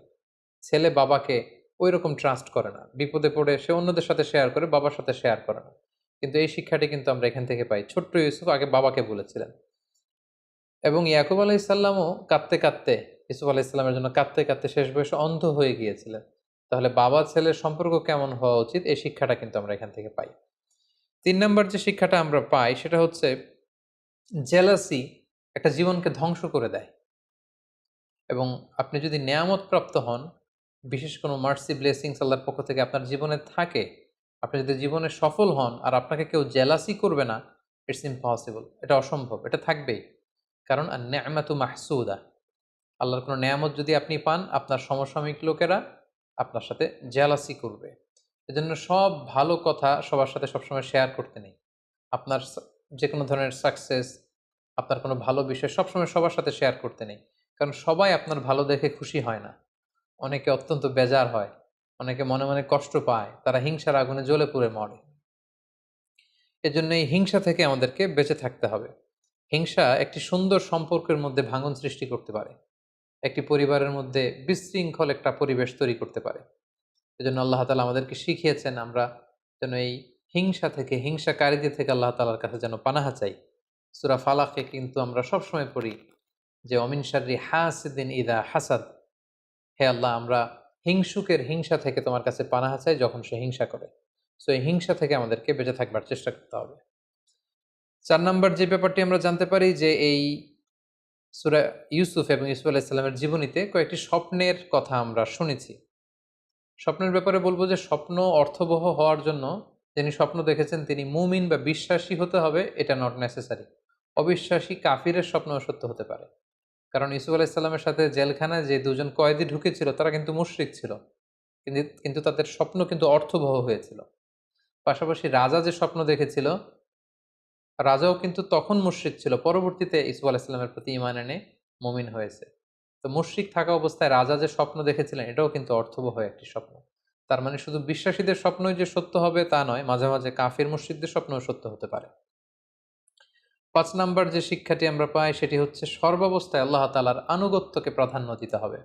ছেলে বাবাকে ঐরকম ট্রাস্ট করে না। বিপদে পড়ে সে অন্যদের সাথে শেয়ার করে, বাবার সাথে শেয়ার করে না। কিন্তু এই শিক্ষাটি কিন্তু আমরা এখান থেকে পাই। ছোট্ট ইউসুফ আগে বাবাকে বলেছিলেন, এবং ইয়াকুব আলাইহিস সালামও কাঁদতে কাঁদতে, ইউসুফ আলাইহিস সালামের জন্য কাঁদতে কাঁদতে শেষ বয়সে অন্ধ হয়ে গিয়েছিলেন। তাহলে বাবা ছেলের সম্পর্ক কেমন হওয়া উচিত এই শিক্ষাটা কিন্তু আমরা এখান থেকে পাই। ৩ নাম্বার যে শিক্ষাটা আমরা পাই সেটা হচ্ছে জেলাসি একটা জীবনকে ধ্বংস করে দেয়। এবং আপনি যদি নেয়ামত প্রাপ্ত হন, বিশেষ কোনো মার্সি ব্লেসিংস আল্লাহর পক্ষ থেকে আপনার জীবনে থাকে, আপনি যদি জীবনে সফল হন আর আপনাকে কেউ জেলাসি করবে না, ইটস ইম্পসিবল, এটা অসম্ভব, এটা থাকবেই। কারণ আর নেয়ামাতু মাহসুদা, আল্লাহর কোনো নেয়ামত যদি আপনি পান, আপনার সমসাময়িক লোকেরা আপনার সাথে জেলাসি করবে। এজন্য সব ভালো কথা সবার সাথে সবসময় শেয়ার করতে নেই। আপনার যে কোনো ধরনের সাকসেস, আপনার কোনো ভালো বিষয় সবসময় সবার সাথে শেয়ার করতে নেই। কারণ সবাই আপনার ভালো দেখে খুশি হয় না। অনেকে অত্যন্ত বেজার হয়, অনেকে মনে মনে কষ্ট পায়, তারা হিংসার আগুনে জ্বলে পুড়ে মরে। এজন্য এই হিংসা থেকে আমাদেরকে বেঁচে থাকতে হবে। হিংসা একটি সুন্দর সম্পর্কের মধ্যে ভাঙন সৃষ্টি করতে পারে, একটি পরিবারের মধ্যে বিশৃঙ্খল একটা পরিবেশ তৈরি করতে পারে। এজন্য আল্লাহ তাআলা আমাদেরকে শিখিয়েছেন আমরা যেন এই হিংসা থেকে, হিংসাকারীদের থেকে আল্লাহ তাআলার কাছে যেন পানাহা চাই। সূরা ফালাকে কিন্তু আমরা সবসময় পড়ি যে অমিন শাররি হাসিদিন ইদা হাসাদ, হে আল্লাহ আমরা হিংসুকের হিংসা থেকে তোমার কাছে পানাহা চাই যখন সে হিংসা করে। সো এই হিংসা থেকে আমাদেরকে বেঁচে থাকবার চেষ্টা করতে হবে। ৪ নাম্বার যে ব্যাপারটি আমরা জানতে পারি যে এই সূরা ইউসুফ এবং ইউসুফ আলাইহিস সালামের জীবনীতে কয়েকটি স্বপ্নের কথা আমরা শুনেছি। স্বপ্নের ব্যাপারে বলবো যে স্বপ্ন অর্থবহ হওয়ার জন্য যিনি স্বপ্ন দেখেছেন তিনি মুমিন বা বিশ্বাসী হতে হবে, এটা নট নেসেসারি। অবিশ্বাসী কাফিরের স্বপ্নও সত্য হতে পারে। কারণ ইউসুফ আলাইহিস সালামের সাথে জেলখানায় যে দুজন কয়েদি ঢুকেছিল তারা কিন্তু মুশরিক ছিল, কিন্তু তাদের স্বপ্ন কিন্তু অর্থবহ হয়েছিল। পাশাপাশি রাজা যে স্বপ্ন দেখেছিল, রাজাও কিন্তু তখন মুশরিক ছিল, পরবর্তীতে ইউসুফ আলাইহিস সালামের প্রতি ঈমান এনে মুমিন হয়েছে। তো মুশরিক থাকা অবস্থায় রাজা যে স্বপ্ন দেখেছিলেন এটাও কিন্তু অর্থবহ একটি স্বপ্ন। তার মানে শুধু বিশ্বাসীদের স্বপ্নই যে সত্য হবে তা নয়, মাঝে মাঝে কাফির মুশরিকদের স্বপ্নও সত্য হতে পারে। ৫ নাম্বার যে শিক্ষাটি আমরা পাই সেটি হচ্ছে সর্বাবস্থায় আল্লাহ তাআলার আনুগত্যকে প্রাধান্য দিতে হবে,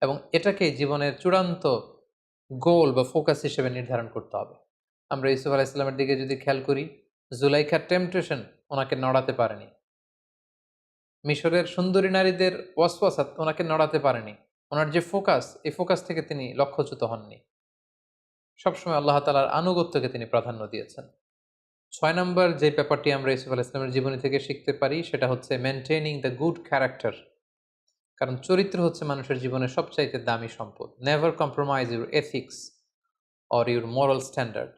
এবং এটাকে জীবনের চূড়ান্ত গোল বা ফোকাস হিসেবে নির্ধারণ করতে হবে। আমরা ইউসুফ আলাইহিস সালামের দিকে যদি খেয়াল করি, জুলাইখার টেম্পটেশন ওনাকে নড়াতে পারেনি। মিশরের সুন্দরী নারীদের ওয়াসওয়াসাত ওনাকে নড়াতে পারেনি। ওনার যে ফোকাস, এই ফোকাস থেকে তিনি লক্ষ্যচ্যুত হননি। সবসময় আল্লাহ তাআলার আনুগত্যকে তিনি প্রাধান্য দিয়েছেন। ৬ নম্বর যে ব্যাপারটি আমরা ইউসুফ আলাইহিস সালামের জীবনী থেকে শিখতে পারি সেটা হচ্ছে মেইনটেইনিং দ্য গুড ক্যারেক্টার। কারণ চরিত্র হচ্ছে মানুষের জীবনের সবচাইতে দামি সম্পদ। Never compromise your ethics or your moral standard.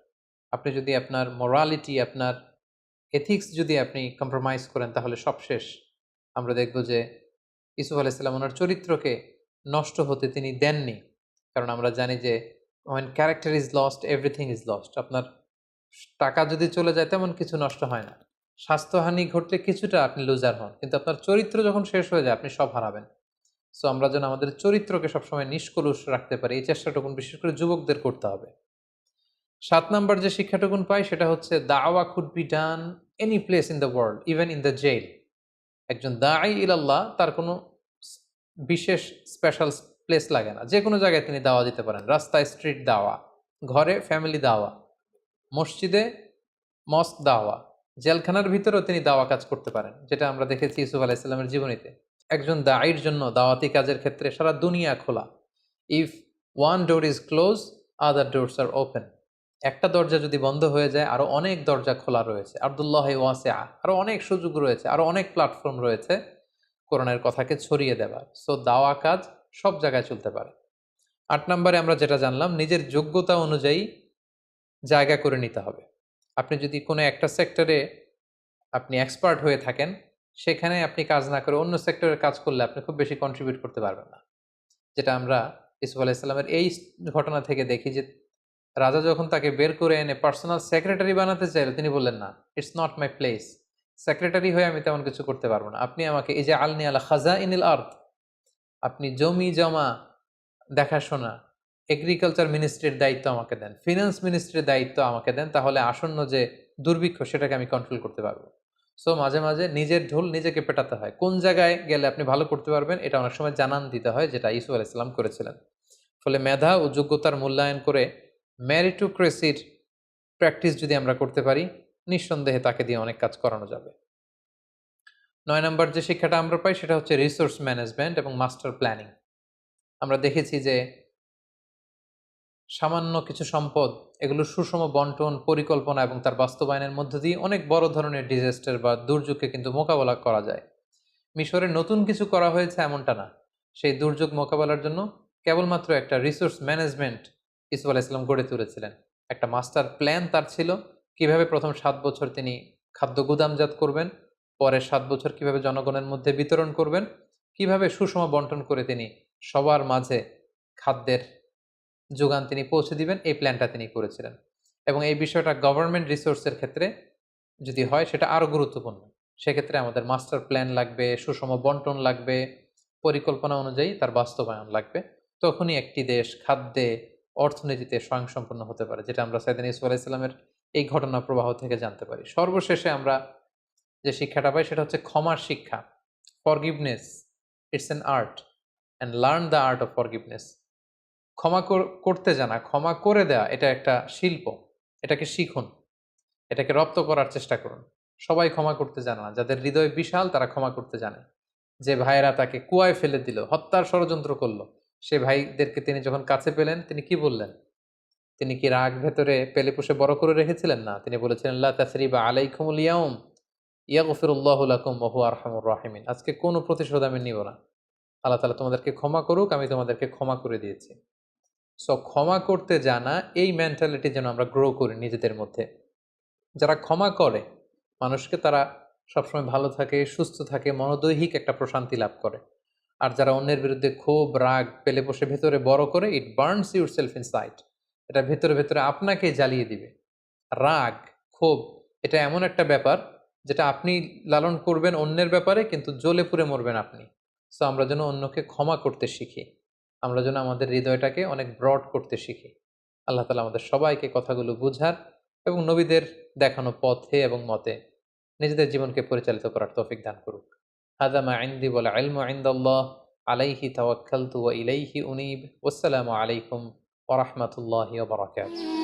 আপনি যদি আপনার মোরালিটি, আপনার এথিক্স যদি আপনি কম্প্রোমাইজ করেন তাহলে সব শেষ। আমরা দেখব যে ইউসুফ আলাইহিস সালাম ওনার চরিত্রকে নষ্ট হতে তিনি দেননি। কারণ আমরা জানি যে when character is lost everything is lost। আপনার টাকা যদি চলে যায় তেমন কিছু নষ্ট হয় না। স্বাস্থ্যহানি ঘটলে কিছুটা আপনি লুজার হন, কিন্তু আপনার চরিত্র যখন শেষ হয়ে যায় আপনি সব হারাবেন। সো আমরা যেন আমাদের চরিত্রকে সবসময় নিষ্কলুষ রাখতে পারি, এই চেষ্টাটুকুন বিশেষ করে যুবকদের করতে হবে। ৭ নাম্বার যে শিক্ষাটুকুন পাই সেটা হচ্ছে দাওয়া could be done any place in the world, even in the jail. একজন দাঈ ইলাল্লাহ তার কোনো বিশেষ স্পেশাল প্লেস লাগে না, যে কোনো জায়গায় তিনি দাওয়া দিতে পারেন। রাস্তায় স্ট্রিট দাওয়া, ঘরে ফ্যামিলি দাওয়া, মসজিদে মস্ক দাওয়া, জেলখানার ভিতরেও তিনি দাওয়া কাজ করতে পারেন, যেটা আমরা দেখেছি ইউসুফ আলাইহিস সালামের জীবনীতে। একজন দাঈর জন্য দাওয়াতি কাজের ক্ষেত্রে সারা দুনিয়া খোলা। If one door is close, other doors are open. একটা দরজা যদি বন্ধ হয়ে যায় আরো অনেক দরজা খোলা রয়েছে। আব্দুল্লাহ ওয়াসিআ, আরো অনেক সুযোগ রয়েছে, আরো অনেক প্ল্যাটফর্ম রয়েছে কোরআনের কথাকে ছড়িয়ে দেবার। সো দাওয়া কাজ সব জায়গায় চলতে পারে। ৮ নম্বরে আমরা যেটা জানলাম, নিজের যোগ্যতা অনুযায়ী জায়গা করে নিতে হবে। আপনি যদি কোনো একটা সেক্টরে আপনি এক্সপার্ট হয়ে থাকেন, সেখানে আপনি কাজ না করে অন্য সেক্টরের কাজ করলে আপনি খুব বেশি কন্ট্রিবিউট করতে পারবেন না। যেটা আমরা ইউসুফ আলাইহিস সালামের এই ঘটনা থেকে দেখি যে রাজা যখন তাকে বের করে এনে পার্সোনাল সেক্রেটারি বানাতে চাইল, তিনি বললেন, না, it's not my place. Secretary হয়ে আমি তেমন কিছু করতে পারবো না। আপনি আমাকে এই যে আলনি আলা খাজাইনিল আরদ, আপনি জমি জমা দেখাশোনা, এগ্রিকালচার মিনিস্ট্রির দায়িত্ব আমাকে দেন, ফিনান্স মিনিস্ট্রির দায়িত্ব আমাকে দেন, তাহলে আসন্ন যে দুর্ভিক্ষ সেটাকে আমি কন্ট্রোল করতে পারবো। সো মাঝে মাঝে নিজের ঢোল নিজেকে পেটাতে হয়। কোন জায়গায় গেলে আপনি ভালো করতে পারবেন এটা অনেক সময় জানান দিতে হয়, যেটা ইসুফ আলাইহিস সালাম করেছিলেন। ফলে মেধা ও যোগ্যতার মূল্যায়ন করে মেরিটোক্রেসির প্র্যাকটিস যদি আমরা করতে পারি, নিঃসন্দেহে তাকে দিয়ে অনেক কাজ করানো যাবে। ৯ নম্বর যে শিক্ষাটা আমরা পাই সেটা হচ্ছে রিসোর্স ম্যানেজমেন্ট এবং মাস্টার প্ল্যানিং। আমরা দেখেছি যে সামান্য কিছু সম্পদ, এগুলো সুষম বন্টন, পরিকল্পনা এবং তার বাস্তবায়নের মধ্য দিয়ে অনেক বড় ধরনের ডিজাস্টার বা দুর্যোগকে কিন্তু মোকাবেলা করা যায়। মিশরে নতুন কিছু করা হয়েছে এমনটা না। সেই দুর্যোগ মোকাবেলার জন্য কেবলমাত্র একটা রিসোর্স ম্যানেজমেন্ট ইসুফ আলাইহিস সালাম গড়ে তুলেছিলেন। একটা মাস্টার প্ল্যান তার ছিল, কিভাবে প্রথম ৭ বছর তিনি খাদ্য গুদামজাত করবেন, পরের ৭ বছর কিভাবে জনগণের মধ্যে বিতরণ করবেন, কিভাবে সুষম বন্টন করে তিনি সবার মাঝে খাদ্যের যোগান তিনি পৌঁছে দিবেন, এই প্ল্যানটা তিনি করেছিলেন। এবং এই বিষয়টা গভর্নমেন্ট রিসোর্সের ক্ষেত্রে যদি হয় সেটা আরও গুরুত্বপূর্ণ। সেক্ষেত্রে আমাদের মাস্টার প্ল্যান লাগবে, সুষম বন্টন লাগবে, পরিকল্পনা অনুযায়ী তার বাস্তবায়ন লাগবে। তখনই একটি দেশ খাদ্যে, অর্থনীতিতে স্বয়ংসম্পূর্ণ হতে পারে, যেটা আমরা সাইয়েদনা ইউসুফ আলাইহিস সালামের এই ঘটনা প্রবাহ থেকে জানতে পারি। সর্বশেষে আমরা যে শিক্ষাটা পাই সেটা হচ্ছে ক্ষমার শিক্ষা। Forgiveness, it's an art, and learn the art of forgiveness. ক্ষমা করতে জানা, ক্ষমা করে দেওয়া, এটা একটা শিল্প। এটাকে শিখুন, এটাকে রপ্ত করার চেষ্টা করুন। সবাই ক্ষমা করতে জানে না। যাদের হৃদয় বিশাল তারা ক্ষমা করতে জানে। যে ভাইয়েরা তাকে কুয়ায় ফেলে দিল, হত্যার ষড়যন্ত্র করলো, সে ভাইদেরকে তিনি যখন কাছে পেলেন তিনি কি বললেন? তিনি কি রাগ ভেতরে পেলে পুষে বড় করে রেখেছিলেন? না, তিনি বলেছিলেন, লা তাসরিবা আলাইকুমুল ইয়াউম ইয়াগফিরুল্লাহু লাকুম ওয়া হুয়া আরহামুর রাহিমিন। আজকে কোনো প্রতিশোধ আমি নিব না। আল্লাহ তাআলা তোমাদেরকে ক্ষমা করুক, আমি তোমাদেরকে ক্ষমা করে দিয়েছি। সো ক্ষমা করতে জানা, এই মেন্টালিটি যেন আমরা গ্রো করি নিজেদের মধ্যে। যারা ক্ষমা করে মানুষকে, তারা সবসময় ভালো থাকে, সুস্থ থাকে, মনোদৈহিক একটা প্রশান্তি লাভ করে। আর যারা অন্যের বিরুদ্ধে ক্ষোভ, রাগ পেলে বসে ভেতরে বড় করে, ইট বার্নস ইউর সেলফ ইনসাইড। এটা ভেতরে ভেতরে আপনাকে জ্বালিয়ে দিবে। রাগ, ক্ষোভ, এটা এমন একটা ব্যাপার যেটা আপনি লালন করবেন অন্যের ব্যাপারে, কিন্তু জ্বলে পুড়ে মরবেন আপনি। সো আমরা যেন অন্যকে ক্ষমা করতে শিখি, আমরা যেন আমাদের হৃদয়টাকে অনেক ব্রড করতে শিখি। আল্লাহ তাআলা আমাদের সবাইকে কথাগুলো বুঝার এবং নবীদের দেখানো পথে এবং মতে নিজেদের জীবনকে পরিচালিত করার তৌফিক দান করুক। হাযা মা ইনদি ওয়াল ইলমু ইনদাল্লাহ, আলাইহি তাওয়াক্কালতু ওয়া ইলাইহি উনীব। ওয়াসসালামু আলাইকুম ওয়া রাহমাতুল্লাহি ওয়া বারাকাতুহু।